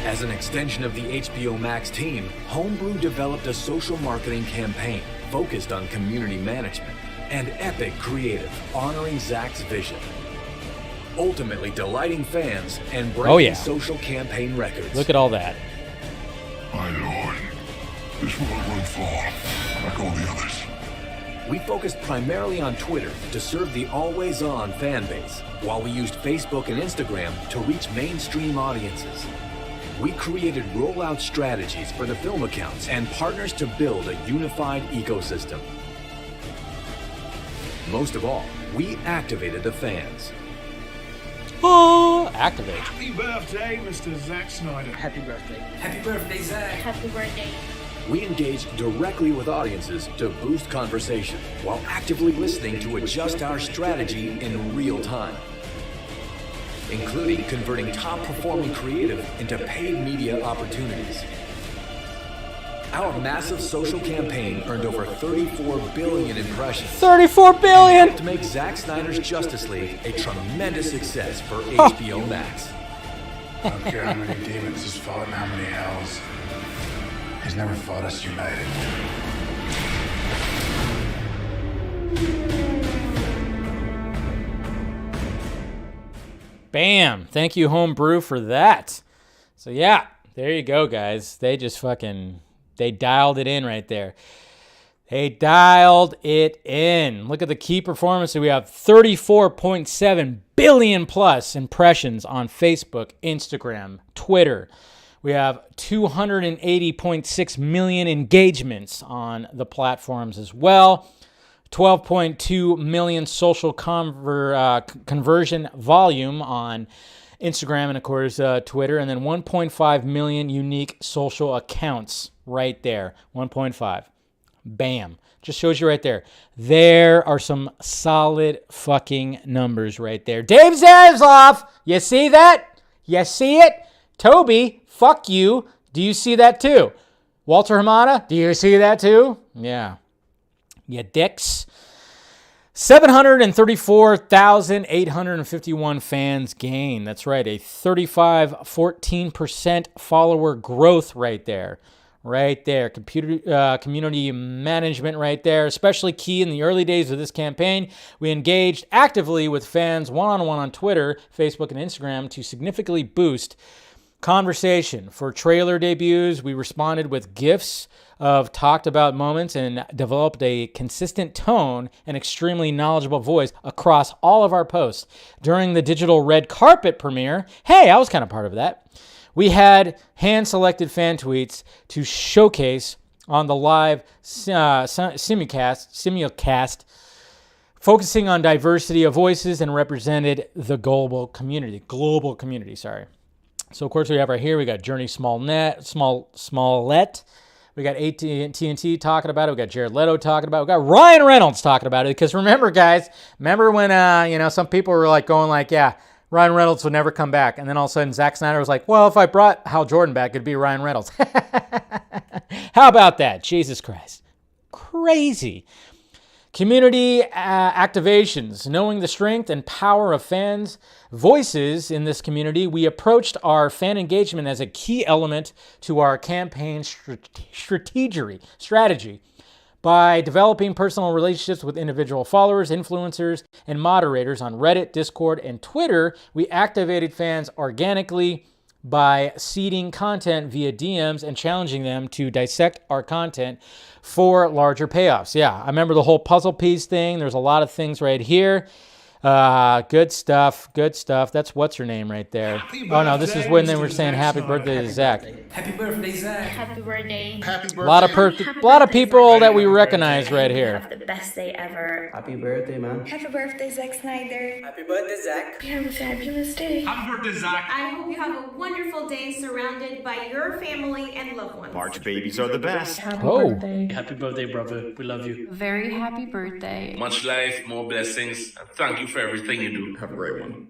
As an extension of the HBO Max team, Homebrew developed a social marketing campaign focused on community management and epic creative honoring Zack's vision, ultimately delighting fans and breaking social campaign records. Look at all that. My lord, this world won't fall like all the others. We focused primarily on Twitter to serve the always-on fan base, while we used Facebook and Instagram to reach mainstream audiences. We created rollout strategies for the film accounts and partners to build a unified ecosystem. Most of all, we activated the fans. Oh, activate. Happy birthday, Mr. Zack Snyder. Happy birthday. Happy birthday, Zack. Happy birthday. We engaged directly with audiences to boost conversation while actively listening to adjust our strategy in real time, including converting top-performing creative into paid media opportunities. Our massive social campaign earned over 34 billion impressions. 34 billion! To make Zack Snyder's Justice League a tremendous success for HBO Max. I don't care how many demons he's fought and how many hells. He's never fought us united. Bam! Thank you, Homebrew, for that. So yeah, there you go, guys. They just they dialed it in right there. They dialed it in. Look at the key performances. We have 34.7 billion plus impressions on Facebook, Instagram, Twitter. We have 280.6 million engagements on the platforms as well. 12.2 million social conversion volume on Instagram and, of course, Twitter. And then 1.5 million unique social accounts right there. 1.5. Bam. Just shows you right there. There are some solid fucking numbers right there. Dave Zaslav, you see that? You see it? Toby, fuck you. Do you see that too? Walter Hamada, do you see that too? Yeah. You dicks. 734,851 fans gain. That's right, a 14% follower growth right there. Right there. Community management right there, especially key in the early days of this campaign. We engaged actively with fans one-on-one on Twitter, Facebook, and Instagram to significantly boost conversation. For trailer debuts, we responded with GIFs of talked about moments and developed a consistent tone and extremely knowledgeable voice across all of our posts. During the digital red carpet premiere, hey, I was kind of part of that. We had hand-selected fan tweets to showcase on the live simulcast, focusing on diversity of voices and represented the global community. So, of course, we have right here, we got Journey Smollett. We got TNT talking about it. We got Jared Leto talking about it. We got Ryan Reynolds talking about it. Because remember, guys, when, some people were like going like, yeah, Ryan Reynolds would never come back. And then all of a sudden, Zack Snyder was like, well, if I brought Hal Jordan back, it'd be Ryan Reynolds. How about that? Jesus Christ. Crazy. Community activations. Knowing the strength and power of fans' voices in this community, we approached our fan engagement as a key element to our campaign strategy. By developing personal relationships with individual followers, influencers, and moderators on Reddit, Discord, and Twitter, we activated fans organically by seeding content via DMs and challenging them to dissect our content for larger payoffs. Yeah, I remember the whole puzzle piece thing. There's a lot of things right here. Good stuff. That's what's her name right there. Oh no, this is when they were saying happy birthday to Zach. Happy birthday, Zack. Happy birthday. Happy birthday. A lot of people that we recognize right here. Have the best day ever. Happy birthday, man. Happy birthday, Zack Snyder. Happy birthday, Zack. You have a fabulous day. Happy birthday, Zack. I hope you have a wonderful day surrounded by your family and loved ones. March babies are the best. Happy birthday. Happy birthday, brother. We love you. Very happy birthday. Much life, more blessings, and thank you for everything you do. Have a great one.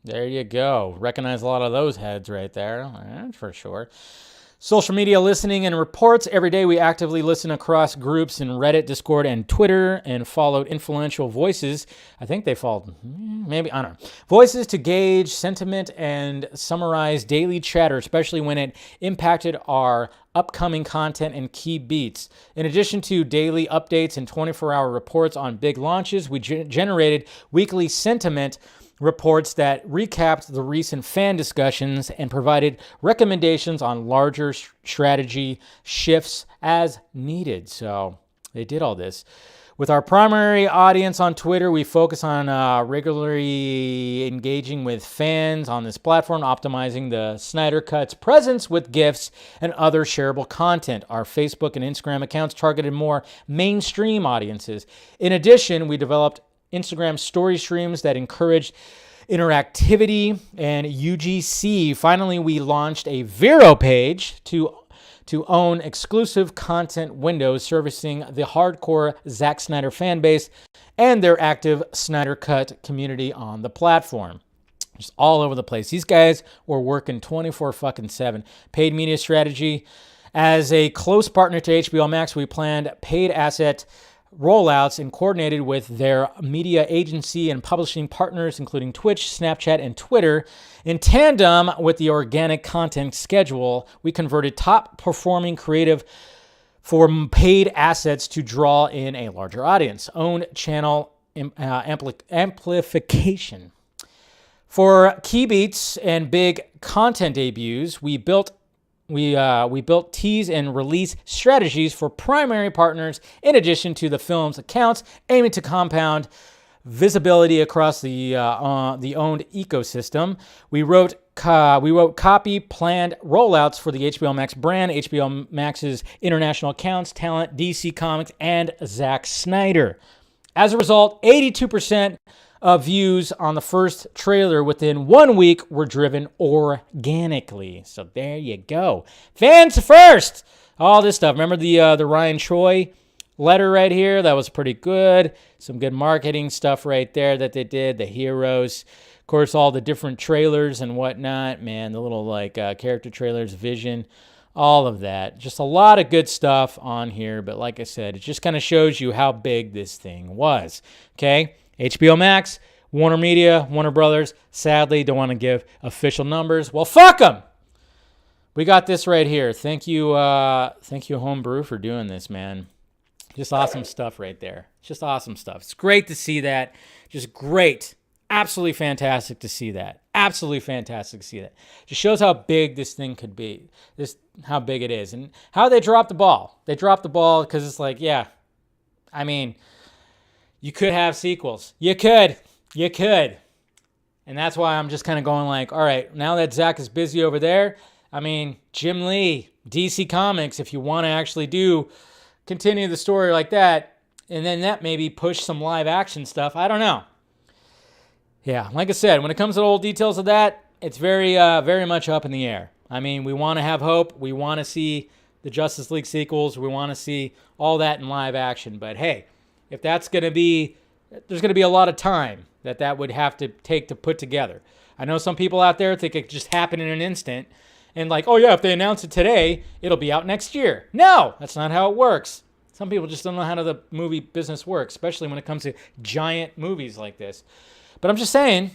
There you go. Recognize a lot of those heads right there. That's for sure. Social media listening and reports. Every day we actively listen across groups in Reddit, Discord, and Twitter, and followed influential voices. I think they followed, maybe, I don't know. Voices to gauge sentiment and summarize daily chatter, especially when it impacted our upcoming content and key beats. In addition to daily updates and 24-hour reports on big launches, we generated weekly sentiment reports that recapped the recent fan discussions and provided recommendations on larger strategy shifts as needed. So they did all this. With our primary audience on Twitter, we focus on regularly engaging with fans on this platform, optimizing the Snyder Cut's presence with GIFs and other shareable content. Our Facebook and Instagram accounts targeted more mainstream audiences. In addition, we developed Instagram story streams that encouraged interactivity and UGC. Finally, we launched a Vero page to own exclusive content windows servicing the hardcore Zack Snyder fan base and their active Snyder Cut community on the platform. Just all over the place. These guys were working 24/7. Paid media strategy. As a close partner to HBO Max, we planned paid asset rollouts and coordinated with their media agency and publishing partners, including Twitch, Snapchat, and Twitter. In tandem with the organic content schedule, we converted top-performing creative for paid assets to draw in a larger audience. Owned channel amplification. For key beats and big content debuts, we built tease and release strategies for primary partners in addition to the film's accounts, aiming to compound visibility across the owned ecosystem. We wrote copy planned rollouts for the HBO Max brand, HBO Max's international accounts, talent, DC Comics, and Zack Snyder. As a result, 82% of views on the first trailer within 1 week were driven organically. So there you go. Fans first! All this stuff. Remember the Ryan Choi letter right here? That was pretty good. Some good marketing stuff right there that they did. The heroes. Of course, all the different trailers and whatnot. Man, the little character trailers, vision, all of that. Just a lot of good stuff on here. But like I said, it just kind of shows you how big this thing was. Okay? HBO Max, Warner Media, Warner Brothers, sadly don't want to give official numbers. Well, fuck them. We got this right here. Thank you, Homebrew, for doing this, man. Just awesome stuff right there. Just awesome stuff. It's great to see that. Just great. Absolutely fantastic to see that. Absolutely fantastic to see that. Just shows how big this thing could be. How big it is. And how they dropped the ball. They dropped the ball because it's like, yeah, I mean, you could have sequels. You could. And that's why I'm just kind of going like, all right, now that Zack is busy over there, I mean, Jim Lee, DC Comics, if you want to actually continue the story like that, and then that maybe push some live action stuff. I don't know. Yeah, like I said, when it comes to the old details of that, it's very, very much up in the air. I mean, we want to have hope. We want to see the Justice League sequels. We want to see all that in live action. But hey, if that's going to be, there's going to be a lot of time that would have to take to put together. I know some people out there think it could just happen in an instant. And like, oh yeah, if they announce it today, it'll be out next year. No, that's not how it works. Some people just don't know how the movie business works, especially when it comes to giant movies like this. But I'm just saying,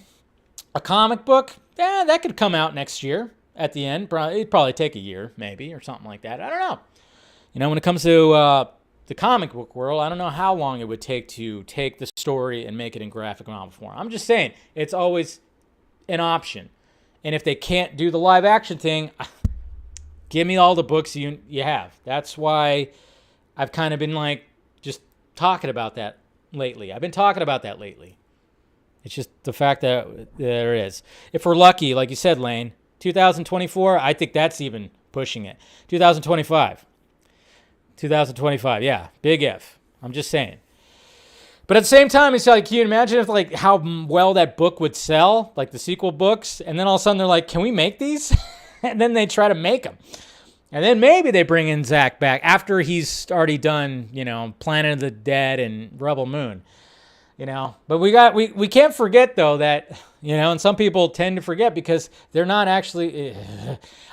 a comic book, that could come out next year at the end. It'd probably take a year, maybe, or something like that. I don't know. You know, when it comes to the comic book world, I don't know how long it would take to take the story and make it in graphic novel form. I'm just saying, it's always an option. And if they can't do the live action thing, give me all the books you have. That's why I've kind of been like just talking about that lately. It's just the fact that there is. If we're lucky, like you said, Lane, 2024, I think that's even pushing it. 2025, yeah, big if. I'm just saying. But at the same time, it's like, can you imagine if like how well that book would sell, like the sequel books, and then all of a sudden they're like, can we make these? And then they try to make them. And then maybe they bring in Zack back after he's already done, Planet of the Dead and Rebel Moon. You know, but we can't forget though that, you know, and some people tend to forget because they're not actually,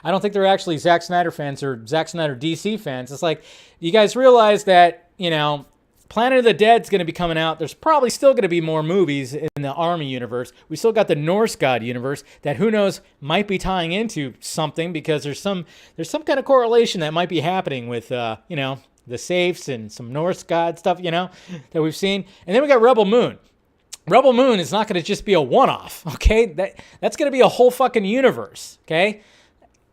I don't think they're actually Zack Snyder fans or Zack Snyder DC fans. It's like, you guys realize that, you know, Planet of the Dead's going to be coming out. There's probably still going to be more movies in the Army universe. We still got the Norse God universe that who knows might be tying into something because there's some kind of correlation that might be happening with, you know, the safes and some Norse god stuff, you know, that we've seen. And then we got Rebel Moon. Rebel Moon is not going to just be a one-off, okay? That's going to be a whole fucking universe, okay?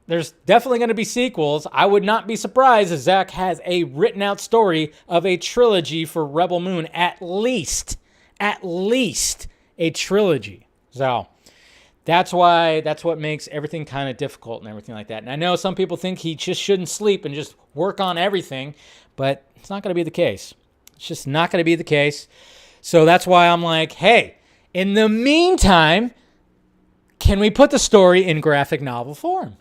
There's definitely going to be sequels. I would not be surprised if Zack has a written out story of a trilogy for Rebel Moon, at least a trilogy. So that's what makes everything kind of difficult and everything like that. And I know some people think he just shouldn't sleep and just work on everything, but it's not going to be the case. It's just not going to be the case. So that's why I'm like, hey, in the meantime, can we put the story in graphic novel form?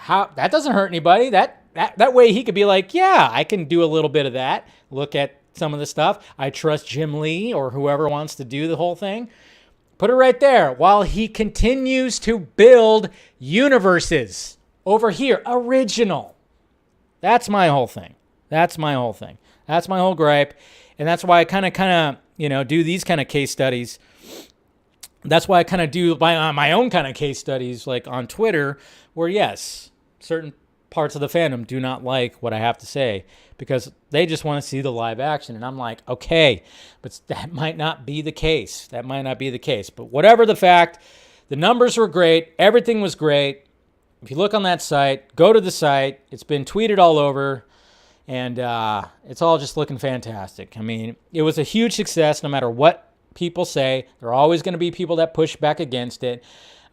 That doesn't hurt anybody. That way he could be like, yeah, I can do a little bit of that. Look at some of the stuff. I trust Jim Lee or whoever wants to do the whole thing. Put it right there while he continues to build universes over here. Original. That's my whole thing. That's my whole gripe. And that's why I kind of, you know, do these kind of case studies. That's why I kind of do my own kind of case studies like on Twitter where, yes, certain parts of the fandom do not like what I have to say because they just want to see the live action. And I'm like, okay, but that might not be the case. But whatever the fact, the numbers were great. Everything was great. If you look on that site, go to the site. It's been tweeted all over. And it's all just looking fantastic. I mean, it was a huge success no matter what people say. There are always going to be people that push back against it.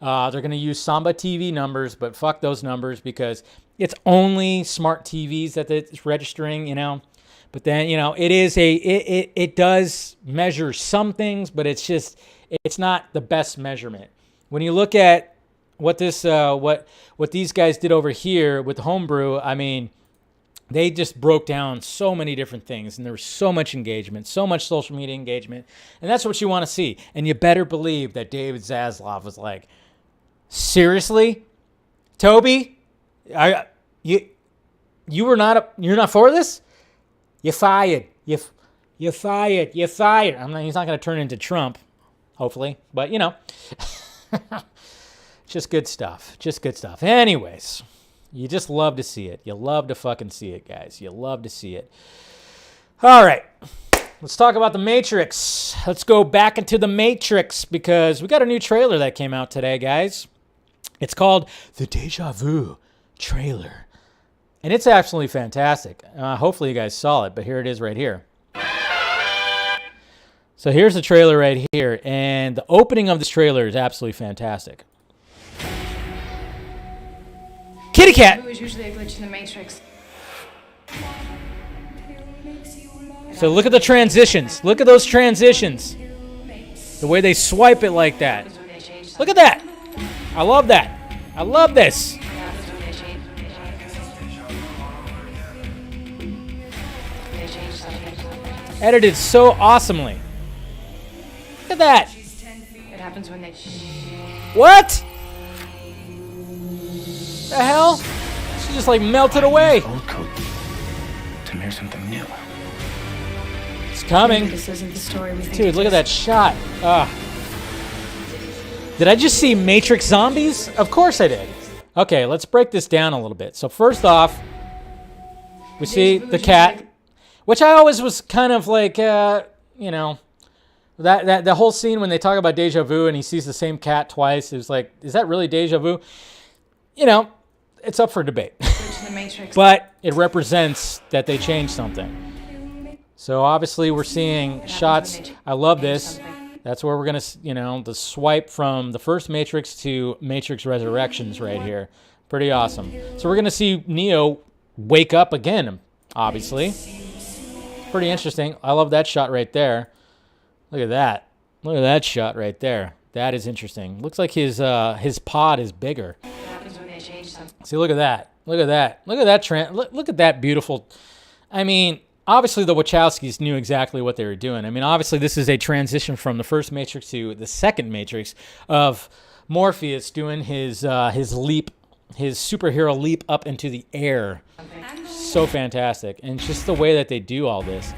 They're going to use Samba TV numbers, but fuck those numbers because it's only smart TVs that it's registering, you know. But then, you know, it does measure some things, but it's not the best measurement. When you look at what these guys did over here with the homebrew, I mean, they just broke down so many different things, and there was so much engagement, so much social media engagement, and that's what you want to see. And you better believe that David Zaslav was like, seriously, Toby, you're not for this? You're fired. You're fired. He's not going to turn into Trump, hopefully, but you know, just good stuff. Anyways. You just love to see it. You love to fucking see it, guys. You love to see it. All right. Let's talk about The Matrix. Let's go back into The Matrix because we got a new trailer that came out today, guys. It's called the Deja Vu trailer. And it's absolutely fantastic. Hopefully you guys saw it, but here it is right here. So here's the trailer right here. And the opening of this trailer is absolutely fantastic. Kitty cat. It was usually a glitch in the Matrix. So look at the transitions. Look at those transitions. The way they swipe it like that. Look at that. I love that. I love this. Edited so awesomely. Look at that. It happens when they... What? The hell? She just like melted away. Old code to mirror something new. It's coming. This isn't the story we think. Dude, look at that shot. Did I just see Matrix zombies? Of course I did. Okay, let's break this down a little bit. So first off, we see the cat, which I always was kind of like, you know, that the whole scene when they talk about deja vu and he sees the same cat twice. It was like, is that really deja vu? You know, it's up for debate. But it represents that they changed something. So obviously we're seeing shots. I love this. That's where we're going to, you know, the swipe from the first Matrix to Matrix Resurrections right here. Pretty awesome. So we're going to see Neo wake up again, obviously. Pretty interesting. I love that shot right there. Look at that. Look at that shot right there. That is interesting. Looks like his pod is bigger. See, look at that. Look at that. Look at that. Look at that beautiful. I mean, obviously the Wachowskis knew exactly what they were doing. I mean, obviously this is a transition from the first Matrix to the second Matrix of Morpheus doing his leap, his superhero leap up into the air. So fantastic. And just the way that they do all this.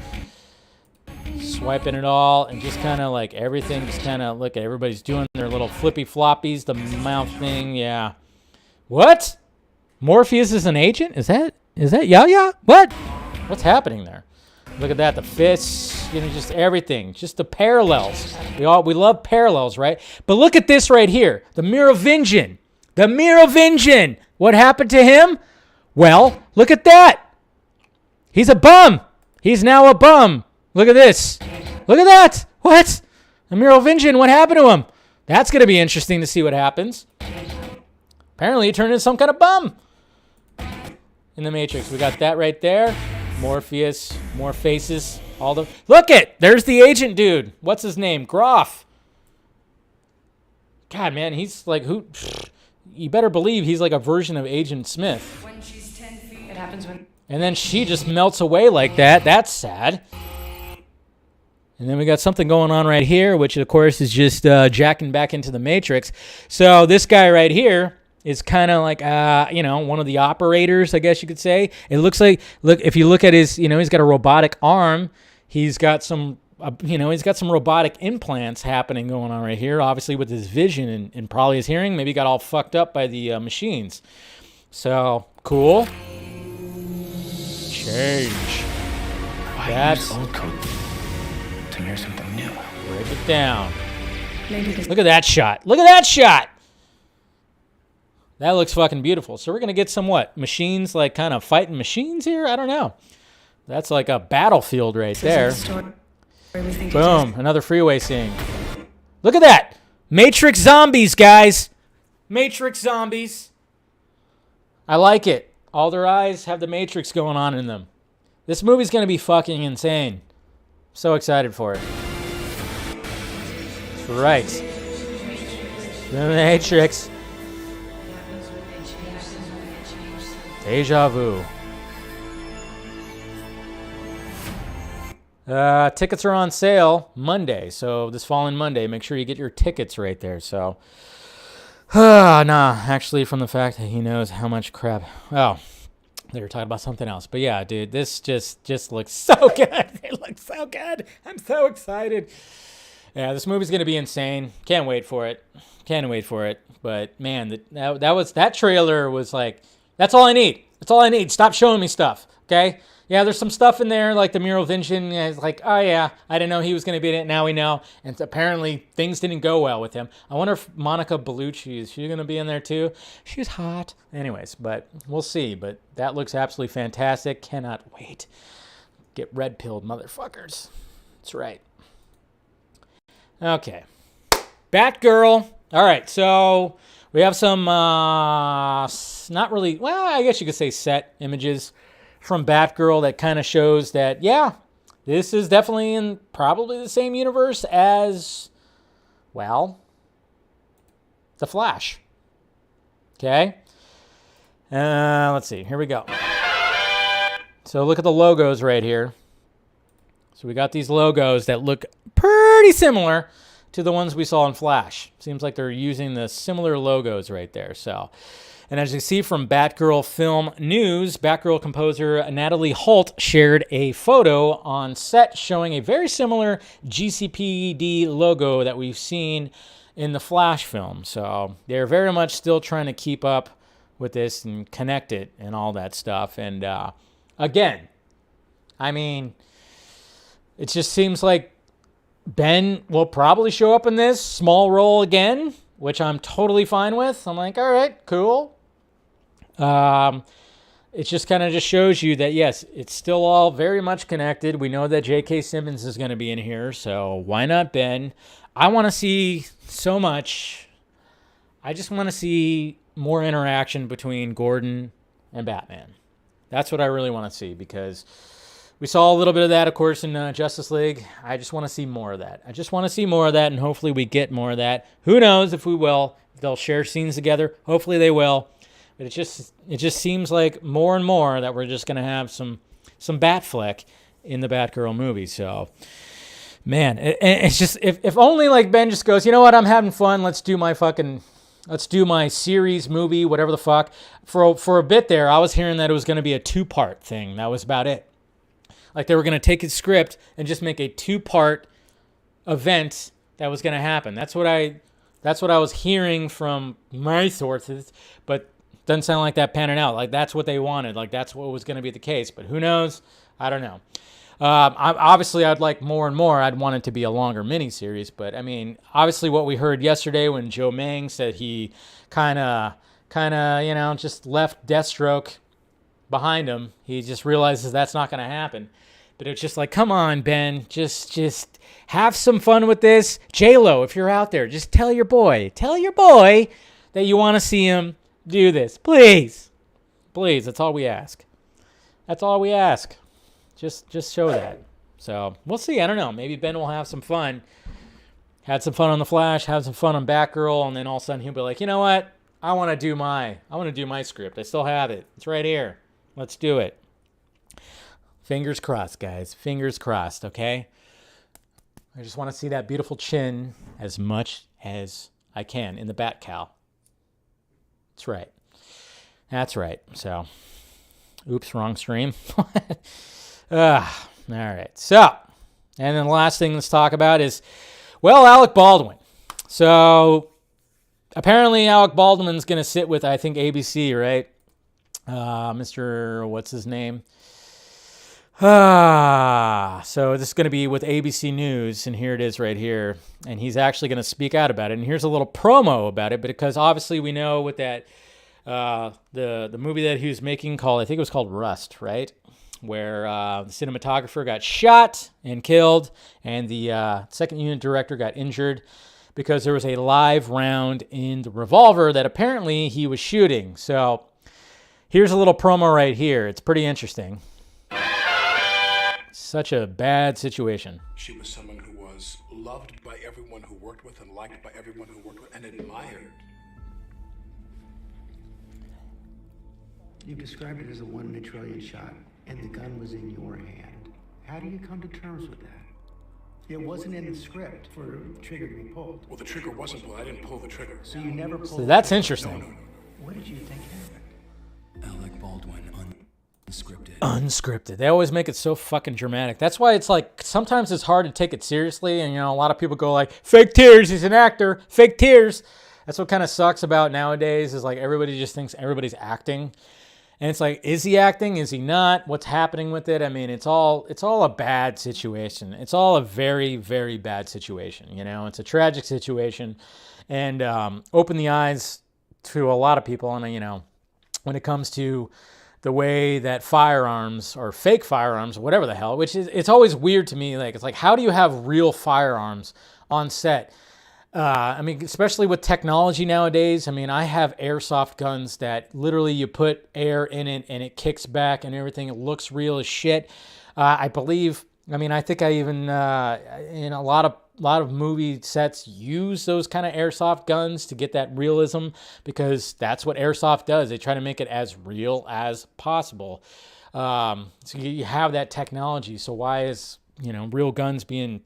Swiping it all and just kind of like everything, just kind of look at everybody's doing their little flippy floppies, the mouth thing. Yeah. What? Morpheus is an agent? Is that Yaya? What? What's happening there? Look at that, the fists, just everything, just the parallels. We love parallels, right? But look at this right here, the Merovingian. The Merovingian. What happened to him? Well, look at that. He's a bum. He's now a bum. Look at this. Look at that. What? The Merovingian, what happened to him? That's going to be interesting to see what happens. Apparently he turned into some kind of bum in the Matrix. We got that right there. Morpheus, more faces, look it, there's the agent dude. What's his name? Groff. God, man, he's like, who? You better believe he's like a version of Agent Smith. When she's 10 feet, it happens when... And then she just melts away like that. That's sad. And then we got something going on right here, which of course is just jacking back into the Matrix. So this guy right here is kind of like, one of the operators, I guess you could say. It looks like, if you look at his, he's got a robotic arm. He's got some, he's got some robotic implants happening going on right here, obviously with his vision and probably his hearing. Maybe got all fucked up by the machines. So, cool. Change. That's old code to mirror something new. Break it down. Look at that shot. Look at that shot. That looks fucking beautiful. So we're going to get some machines, like kind of fighting machines here? I don't know. That's like a battlefield right there. Boom. Another freeway scene. Look at that. Matrix zombies, guys. Matrix zombies. I like it. All their eyes have the Matrix going on in them. This movie's going to be fucking insane. So excited for it. That's right. The Matrix. Deja vu. Tickets are on sale Monday, so this following Monday, make sure you get your tickets right there. So, actually, from the fact that he knows how much crap. Oh, they were talking about something else, but yeah, dude, this just looks so good. It looks so good. I'm so excited. Yeah, this movie's gonna be insane. Can't wait for it. Can't wait for it. But man, that trailer was like. That's all I need. That's all I need. Stop showing me stuff, okay? Yeah, there's some stuff in there, like the Merovingian. It's like, oh, yeah, I didn't know he was going to be in it. Now we know. And apparently things didn't go well with him. I wonder if Monica Bellucci, is she going to be in there too? She's hot. Anyways, but we'll see. But that looks absolutely fantastic. Cannot wait. Get red-pilled, motherfuckers. That's right. Okay. Batgirl. All right, so... we have some, not really, well, I guess you could say set images from Batgirl that kind of shows that, yeah, this is definitely in probably the same universe as, well, The Flash. Okay? Let's see. Here we go. So look at the logos right here. So we got these logos that look pretty similar to the ones we saw in Flash. Seems like they're using the similar logos right there. So, and as you see from Batgirl Film News, Batgirl composer Natalie Holt shared a photo on set showing a very similar GCPD logo that we've seen in the Flash film. So they're very much still trying to keep up with this and connect it and all that stuff. And again, I mean, it just seems like Ben will probably show up in this small role again, which I'm totally fine with. I'm like, all right, cool. It just kind of just shows you that, yes, it's still all very much connected. We know that J.K. Simmons is going to be in here, so why not Ben? I want to see so much. I just want to see more interaction between Gordon and Batman. That's what I really want to see, because we saw a little bit of that, of course, in Justice League. I just want to see more of that. I just want to see more of that, and hopefully we get more of that. Who knows if we will. If they'll share scenes together. Hopefully they will. But it just seems like more and more that we're just going to have some Batfleck in the Batgirl movie. So, man, it's just if only like Ben just goes, you know what, I'm having fun. Let's do my series movie, whatever the fuck. For a bit there, I was hearing that it was going to be a 2-part thing. That was about it. Like they were going to take his script and just make a 2-part event that was going to happen. That's what I was hearing from my sources, but doesn't sound like that panning out. Like that's what they wanted. Like that's what was going to be the case. But who knows? I don't know. Obviously, I'd like more and more. I'd want it to be a longer miniseries. But I mean, obviously, what we heard yesterday when Joe Mang said he kind of, just left Deathstroke behind him. He just realizes that's not going to happen. But it's just like, come on, Ben, just have some fun with this. J-Lo, if you're out there, just tell your boy that you want to see him do this. Please. That's all we ask. Just show that. So we'll see. I don't know. Maybe Ben will have some fun. Had some fun on The Flash, had some fun on Batgirl, and then all of a sudden he'll be like, you know what? I want to do my script. I still have it. It's right here. Let's do it. Fingers crossed, guys. Fingers crossed, okay? I just want to see that beautiful chin as much as I can in the Bat-Cowl. That's right. So, oops, wrong stream. All right. So, and then the last thing let's talk about is, well, Alec Baldwin. So, apparently Alec Baldwin's going to sit with, I think, ABC, right? Mr. What's his name? So this is going to be with ABC News, and here it is right here. And he's actually going to speak out about it. And here's a little promo about it, because obviously we know with that, the movie that he was making I think it was called Rust, right? Where the cinematographer got shot and killed, and the second unit director got injured because there was a live round in the revolver that apparently he was shooting. So here's a little promo right here. It's pretty interesting. Such a bad situation. She was someone who was loved by everyone who worked with and liked by everyone who worked with and admired. You described it as a 1 in a trillion shot, and the gun was in your hand. How do you come to terms with that? It wasn't in the script for the trigger to be pulled. Well, the trigger wasn't pulled. I didn't pull the trigger. So you never pulled. So that's interesting. No. What did you think happened? Alec Baldwin, Unscripted. They always make it so fucking dramatic. That's why it's like sometimes it's hard to take it seriously. And, a lot of people go like, fake tears, he's an actor, fake tears. That's what kind of sucks about nowadays is like everybody just thinks everybody's acting. And it's like, is he acting? Is he not? What's happening with it? I mean, it's all a bad situation. It's all a very, very bad situation. It's a tragic situation, and open the eyes to a lot of people. And when it comes to the way that firearms or fake firearms, whatever the hell, which is, it's always weird to me. Like, it's like, how do you have real firearms on set? Especially with technology nowadays. I have airsoft guns that literally you put air in it and it kicks back and everything. It looks real as shit. I think I even, in a lot of movie sets use those kind of airsoft guns to get that realism, because that's what airsoft does. They try to make it as real as possible. So you have that technology. So why is, real guns being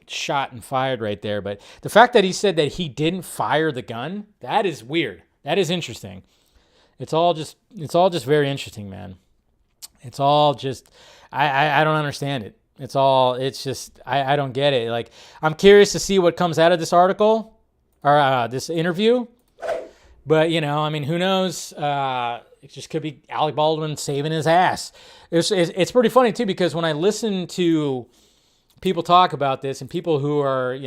shot and fired right there? But the fact that he said that he didn't fire the gun, that is weird. That is interesting. It's all just very interesting, man. It's all just, I don't understand it. I don't get it. Like, I'm curious to see what comes out of this article or this interview. But, who knows? It just could be Alec Baldwin saving his ass. It's pretty funny, too, because when I listen to people talk about this, and people who are,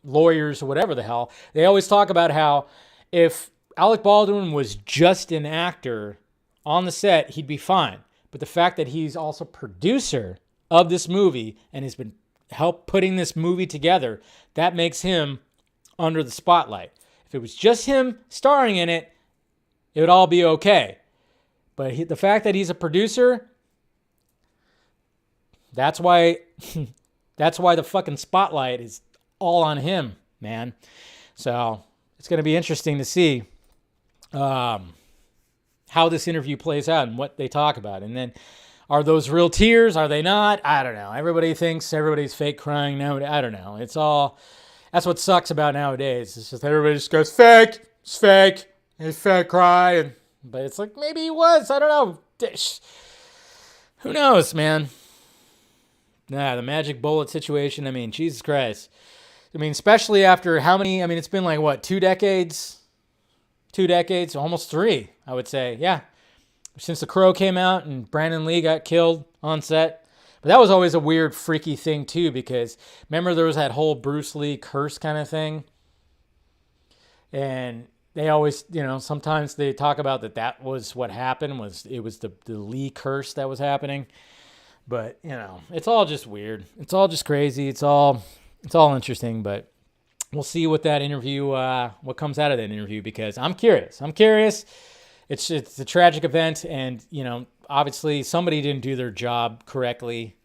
lawyers or whatever the hell, they always talk about how if Alec Baldwin was just an actor on the set, he'd be fine. But the fact that he's also producer of this movie and has been helped putting this movie together, that makes him under the spotlight. If it was just him starring in it, it would all be okay. But the fact that he's a producer, that's why the fucking spotlight is all on him, man. So it's going to be interesting to see how this interview plays out and what they talk about. And then Are those real tears? Are they not? I don't know. Everybody thinks everybody's fake crying now. I don't know. That's what sucks about nowadays. It's just everybody just goes, fake. It's fake. It's fake crying. But it's like, maybe he was. I don't know. Who knows, man? Nah, the magic bullet situation. I mean, Jesus Christ. I mean, especially after how many? I mean, it's been like, what, 2 decades? 2 decades? Almost 3, I would say. Yeah. Since The Crow came out and Brandon Lee got killed on set. But that was always a weird, freaky thing, too, because remember there was that whole Bruce Lee curse kind of thing? And they always, sometimes they talk about that was what happened, it was the Lee curse that was happening. But, it's all just weird. It's all just crazy. It's all interesting, but we'll see what that interview, what comes out of that interview, because I'm curious. It's a tragic event, and, obviously somebody didn't do their job correctly.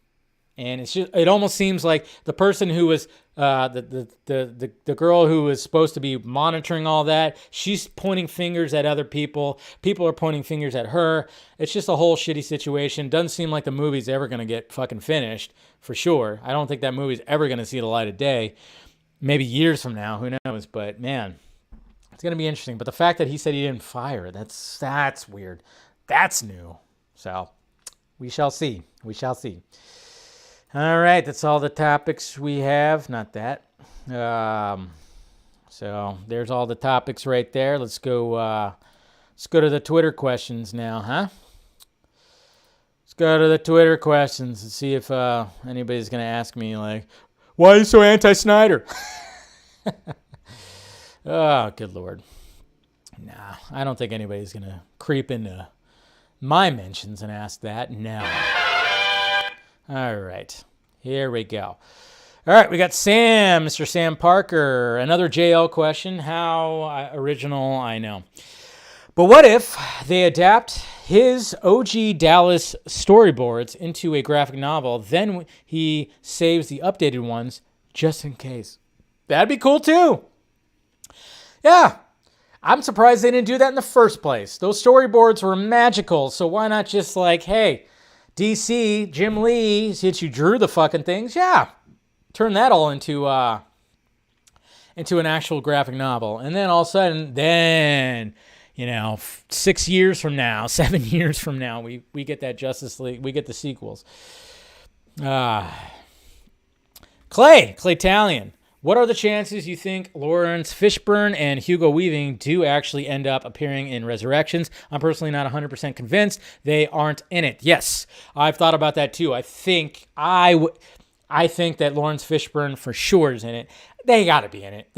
And it almost seems like the person who was, the girl who was supposed to be monitoring all that, she's pointing fingers at other people. People are pointing fingers at her. It's just a whole shitty situation. Doesn't seem like the movie's ever going to get fucking finished, for sure. I don't think that movie's ever going to see the light of day. Maybe years from now, who knows? But, man, it's going to be interesting. But the fact that he said he didn't fire, that's weird. That's new. So, we shall see. All right, that's all the topics we have. Not that. So there's all the topics right there. Let's go to the Twitter questions now, huh? Let's go to the Twitter questions and see if anybody's going to ask me, like, why are you so anti-Snyder? Oh, good Lord. Nah, I don't think anybody's going to creep into my mentions and ask that. No. All right, here we go. All right, we got Mr. Sam Parker. Another JL question. How original, I know. But what if they adapt his OG Dallas storyboards into a graphic novel, then he saves the updated ones just in case? That'd be cool too. Yeah. I'm surprised they didn't do that in the first place. Those storyboards were magical, so why not just like, hey, DC, Jim Lee, since you drew the fucking things, yeah, turn that all into an actual graphic novel. And then all of a sudden, 6 years from now, 7 years from now, we get that Justice League, we get the sequels. Clay Talion. What are the chances you think Lawrence Fishburne and Hugo Weaving do actually end up appearing in Resurrections? I'm personally not 100% convinced they aren't in it. Yes, I've thought about that too. I think that Lawrence Fishburne for sure is in it. They got to be in it.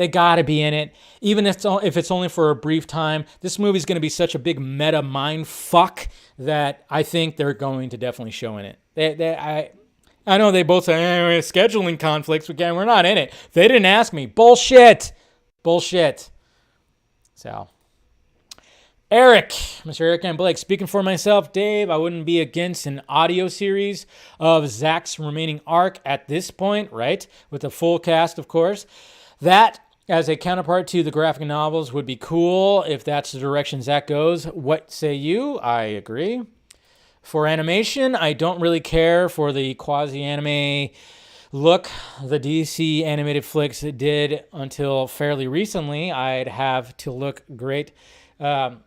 Even if it's only for a brief time. This movie's going to be such a big meta mind fuck that I think they're going to definitely show in it. I know they both say, scheduling conflicts. Again, we're not in it. They didn't ask me. Bullshit. So, Mr. Eric and Blake, speaking for myself, Dave, I wouldn't be against an audio series of Zack's remaining arc at this point, right? With the full cast, of course. That, as a counterpart to the graphic novels, would be cool if that's the direction Zack goes. What say you? I agree. For animation, I don't really care for the quasi-anime look the DC animated flicks did until fairly recently. It'd have to look great to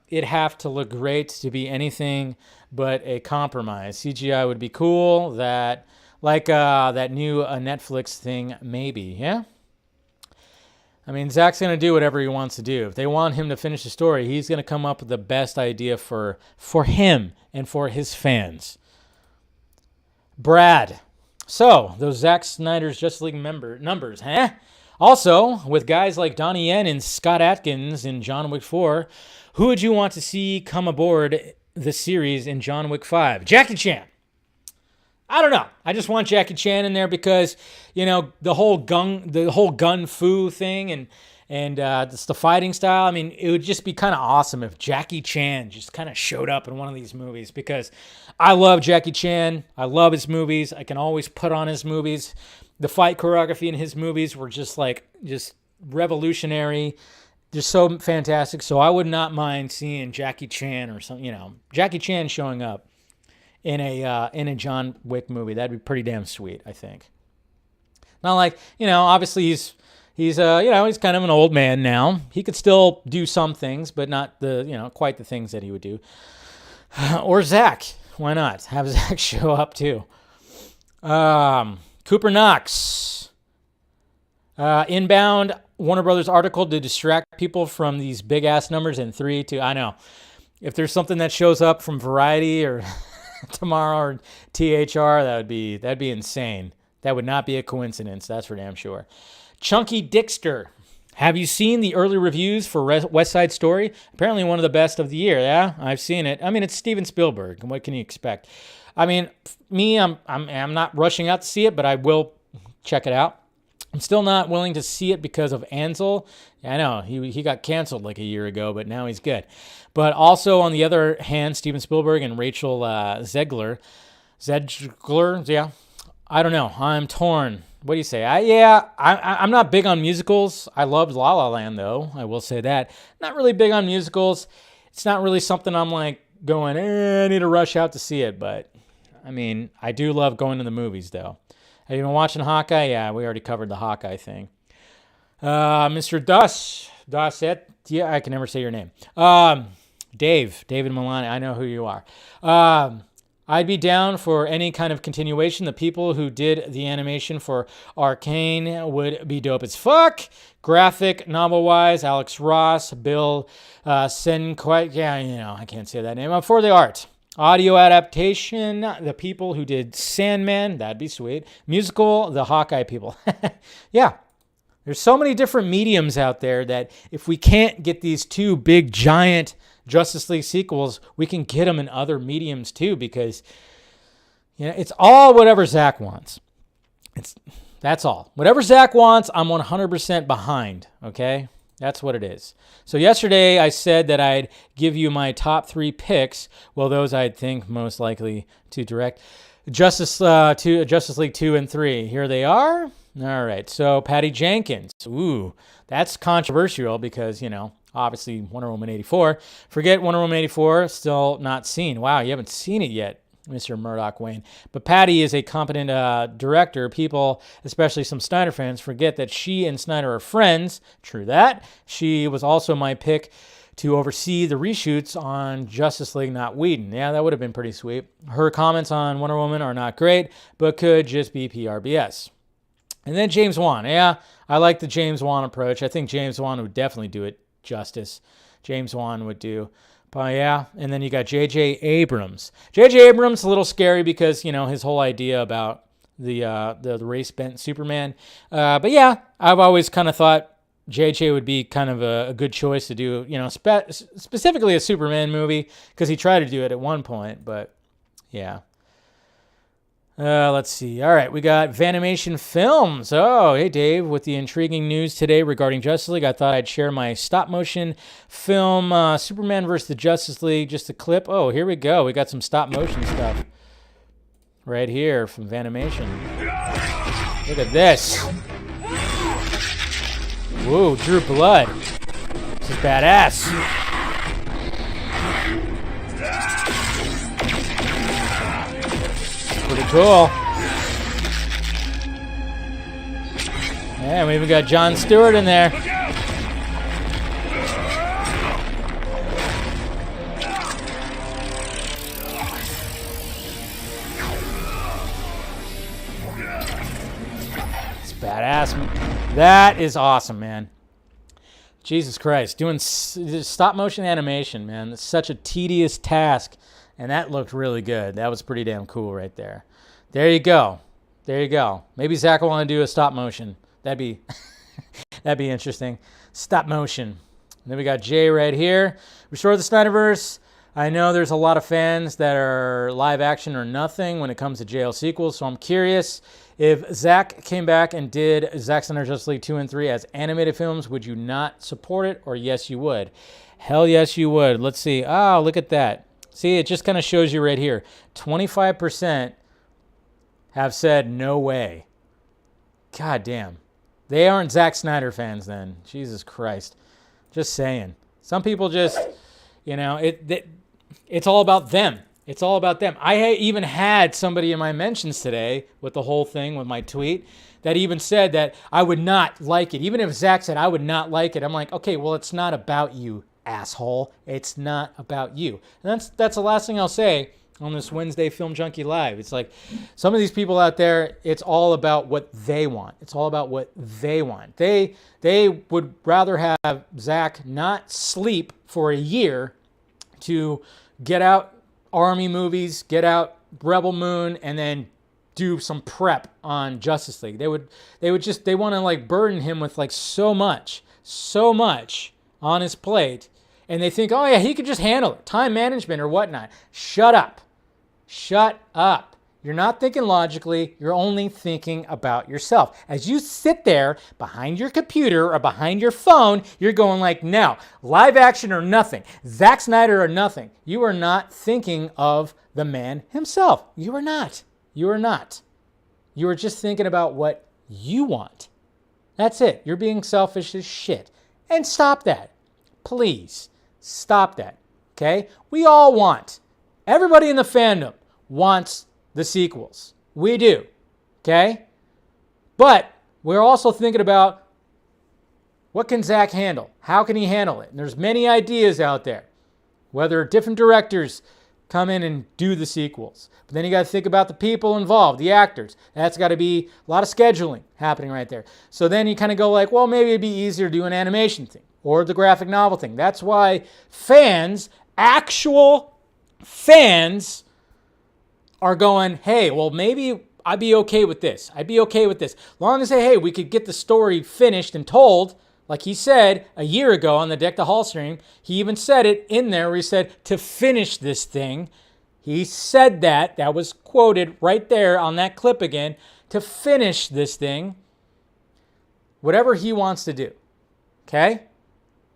be anything but a compromise. CGI would be cool. That new Netflix thing, maybe. Yeah. I mean, Zack's going to do whatever he wants to do. If they want him to finish the story, he's going to come up with the best idea for him and for his fans. Brad. So, those Zack Snyder's Justice League numbers, huh? Also, with guys like Donnie Yen and Scott Adkins in John Wick 4, who would you want to see come aboard the series in John Wick 5? Jackie Chan. I don't know. I just want Jackie Chan in there because, the whole gun fu thing and it's the fighting style. I mean, it would just be kind of awesome if Jackie Chan just kind of showed up in one of these movies, because I love Jackie Chan. I love his movies. I can always put on his movies. The fight choreography in his movies were just revolutionary, just so fantastic. So I would not mind seeing Jackie Chan or something, Jackie Chan showing up in a John Wick movie. That'd be pretty damn sweet, I think. Not like, obviously he's he's kind of an old man now. He could still do some things, but not quite the things that he would do. Or Zach. Why not? Have Zach show up too. Cooper Knox. Inbound Warner Brothers article to distract people from these big ass numbers in 3, 2. I know. If there's something that shows up from Variety or tomorrow or THR, that'd be insane. That would not be a coincidence. That's for damn sure. Chunky Dixter. Have you seen the early reviews for West Side Story? Apparently one of the best of the year. Yeah, I've seen it. I mean, it's Steven Spielberg. What can you expect? I mean, I'm not rushing out to see it, but I will check it out. I'm still not willing to see it because of Ansel. I know, he got canceled like a year ago, but now he's good. But also, on the other hand, Steven Spielberg and Rachel Zegler, yeah. I don't know. I'm torn. What do you say? I'm not big on musicals. I loved La La Land, though. I will say that. Not really big on musicals. It's not really something I'm like going, I need to rush out to see it. But, I mean, I do love going to the movies, though. Have you been watching Hawkeye? Yeah, we already covered the Hawkeye thing. Mr. Dosset. Yeah, I can never say your name. David Milani. I know who you are. I'd be down for any kind of continuation. The people who did the animation for Arcane would be dope as fuck. Graphic, novel-wise, Alex Ross, Bill Senquite. Yeah, I can't say that name. For the art. Audio adaptation, the people who did Sandman. That'd be sweet. Musical, the Hawkeye people. Yeah. There's so many different mediums out there that if we can't get these two big, giant Justice League sequels, we can get them in other mediums too, because it's all whatever Zack wants. That's all. Whatever Zack wants, I'm 100% behind, okay? That's what it is. So yesterday I said that I'd give you my top 3 picks. Well, those I'd think most likely to direct Justice League 2 and 3. Here they are. All right. So Patty Jenkins. Ooh, that's controversial because, obviously Wonder Woman 84. Forget Wonder Woman 84, still not seen. Wow, you haven't seen it yet, Mr. Murdoch Wayne. But Patty is a competent director. People, especially some Snyder fans, forget that she and Snyder are friends. True that. She was also my pick to oversee the reshoots on Justice League, not Whedon. Yeah, that would have been pretty sweet. Her comments on Wonder Woman are not great, but could just be PRBS. And then James Wan. Yeah, I like the James Wan approach. I think James Wan would definitely do it justice. James Wan would do. But yeah, and then you got J.J. Abrams. J.J. Abrams, a little scary because, his whole idea about the race-bent Superman. But yeah, I've always kind of thought J.J. would be kind of a good choice to do, specifically a Superman movie, because he tried to do it at one point, but yeah. Let's see. All right, we got Vanimation Films. Oh, hey, Dave, with the intriguing news today regarding Justice League, I thought I'd share my stop-motion film, Superman vs. the Justice League, just a clip. Oh, here we go. We got some stop-motion stuff right here from Vanimation. Look at this. Whoa, Drew Blood. This is badass. Pretty cool. Yeah, we even got Jon Stewart in there. It's badass. That is awesome, man. Jesus Christ. Doing stop motion animation, man. It's such a tedious task. And that looked really good. That was pretty damn cool right there. There you go. There you go. Maybe Zach will want to do a stop motion. That'd be interesting. Stop motion. And then we got Jay right here. Restore the Snyderverse. I know there's a lot of fans that are live action or nothing when it comes to JL sequels. So I'm curious, if Zach came back and did Zack Snyder Justice League 2 and 3 as animated films, would you not support it? Or yes, you would? Hell yes, you would. Let's see. Oh, look at that. See, it just kind of shows you right here. 25% have said no way. God damn. They aren't Zack Snyder fans then. Jesus Christ. Just saying. Some people just, it's all about them. It's all about them. I even had somebody in my mentions today with the whole thing with my tweet that even said that I would not like it. Even if Zack said I would not like it, I'm like, okay, well, it's not about you, asshole. It's not about you. And that's the last thing I'll say on this Wednesday Film Junkie Live. It's like some of these people out there, it's all about what they want. It's all about what they want. They would rather have Zack not sleep for a year to get out Army movies, get out Rebel Moon, and then do some prep on Justice League. They want to like burden him with like so much on his plate, and they think, oh yeah, he could just handle it, time management or whatnot. Shut up. You're not thinking logically. You're only thinking about yourself. As you sit there behind your computer or behind your phone, you're going like, no, live action or nothing. Zack Snyder or nothing. You are not thinking of the man himself. You are not. You are just thinking about what you want. That's it. You're being selfish as shit. And stop that. Please, stop that. Okay? We all want. Everybody in the fandom wants the sequels. We do. Okay? But we're also thinking about what can Zack handle? How can he handle it? And there's many ideas out there. Whether different directors come in and do the sequels. But then you got to think about the people involved, the actors. That's got to be a lot of scheduling happening right there. So then you kind of go like, well, maybe it'd be easier to do an animation thing or the graphic novel thing. That's why fans, actual fans, are going, hey, well, maybe I'd be okay with this. As long as, hey, we could get the story finished and told, like he said a year ago on the Deck the Hall stream. He even said it in there where he said, to finish this thing. He said that. That was quoted right there on that clip again. To finish this thing. Whatever he wants to do. Okay?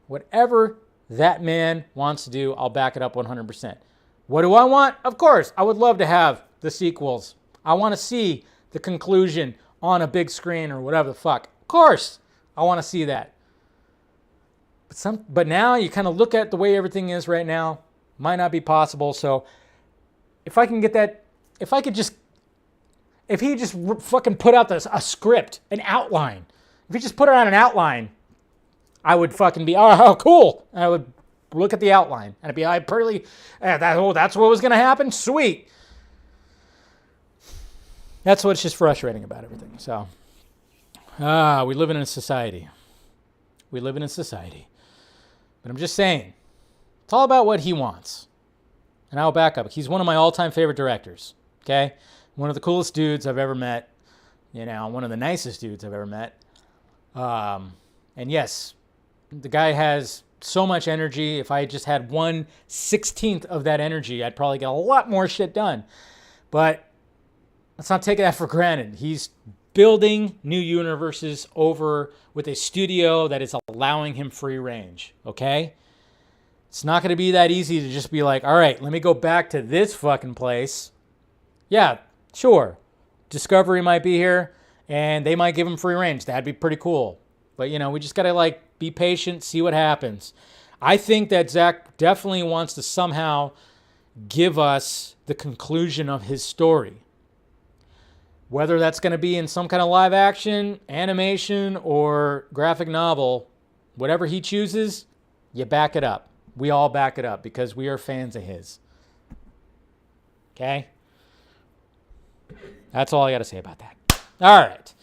Whatever that man wants to do, I'll back it up 100%. What do I want? Of course, I would love to have the sequels. I want to see the conclusion on a big screen or whatever the fuck. Of course, I want to see that. But now you kind of look at the way everything is right now, might not be possible. So if I can get that, if he just fucking put out a script, an outline. If he just put out an outline, I would fucking be, oh, cool. I would look at the outline and I'd be like, that's what was going to happen? Sweet. That's what's just frustrating about everything. So, we live in a society. But I'm just saying, it's all about what he wants. And I'll back up. He's one of my all-time favorite directors. Okay? One of the coolest dudes I've ever met. One of the nicest dudes I've ever met. And yes, the guy has so much energy. If I just had 1/16 of that energy, I'd probably get a lot more shit done. But let's not take that for granted. He's building new universes over with a studio that is allowing him free range. Okay? It's not going to be that easy to just be like, all right, let me go back to this fucking place. Yeah, sure. Discovery might be here and they might give him free range. That'd be pretty cool. But, we just got to be patient, see what happens. I think that Zack definitely wants to somehow give us the conclusion of his story. Whether that's going to be in some kind of live action, animation, or graphic novel, whatever he chooses, you back it up. We all back it up because we are fans of his. Okay? That's all I got to say about that. All right.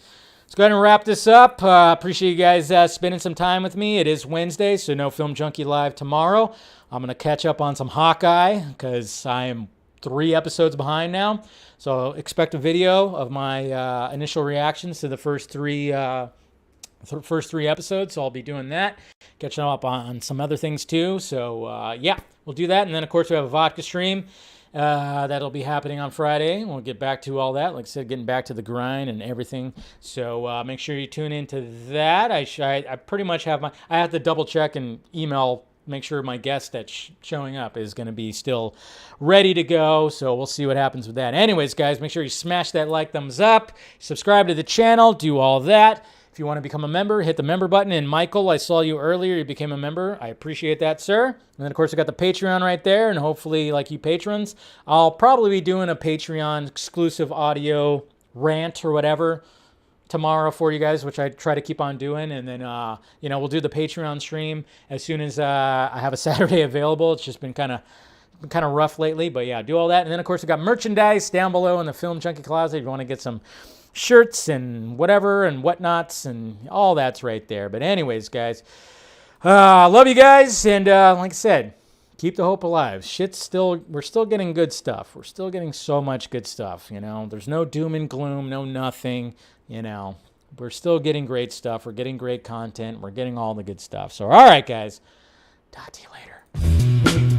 Let's go ahead and wrap this up. Appreciate you guys spending some time with me. It is Wednesday, so no Film Junkie Live tomorrow. I'm going to catch up on some Hawkeye because I am 3 episodes behind now. So expect a video of my initial reactions to the first three episodes. So I'll be doing that. Catching up on some other things too. So yeah, we'll do that. And then of course we have a vodka stream. That'll be happening on Friday. We'll get back to all that. Like I said, getting back to the grind and everything. So make sure you tune into that. I pretty much have I have to double check and email, make sure my guest that's showing up is going to be still ready to go. So we'll see what happens with that. Anyways, guys, make sure you smash that like, thumbs up, subscribe to the channel, do all that. If you want to become a member, hit the member button. And Michael, I saw you earlier. You became a member. I appreciate that, sir. And then, of course, we got the Patreon right there. And hopefully, like you patrons, I'll probably be doing a Patreon exclusive audio rant or whatever tomorrow for you guys, which I try to keep on doing. And then, we'll do the Patreon stream as soon as I have a Saturday available. It's just been kind of rough lately, but yeah, do all that. And then, of course, we got merchandise down below in the Film Junkie closet if you want to get some shirts and whatever and whatnots and all that's right there. But anyways, guys, I love you guys. And like I said, keep the hope alive. We're still getting good stuff. We're still getting so much good stuff. There's no doom and gloom, no nothing. We're still getting great stuff. We're getting great content. We're getting all the good stuff. So, all right, guys, talk to you later.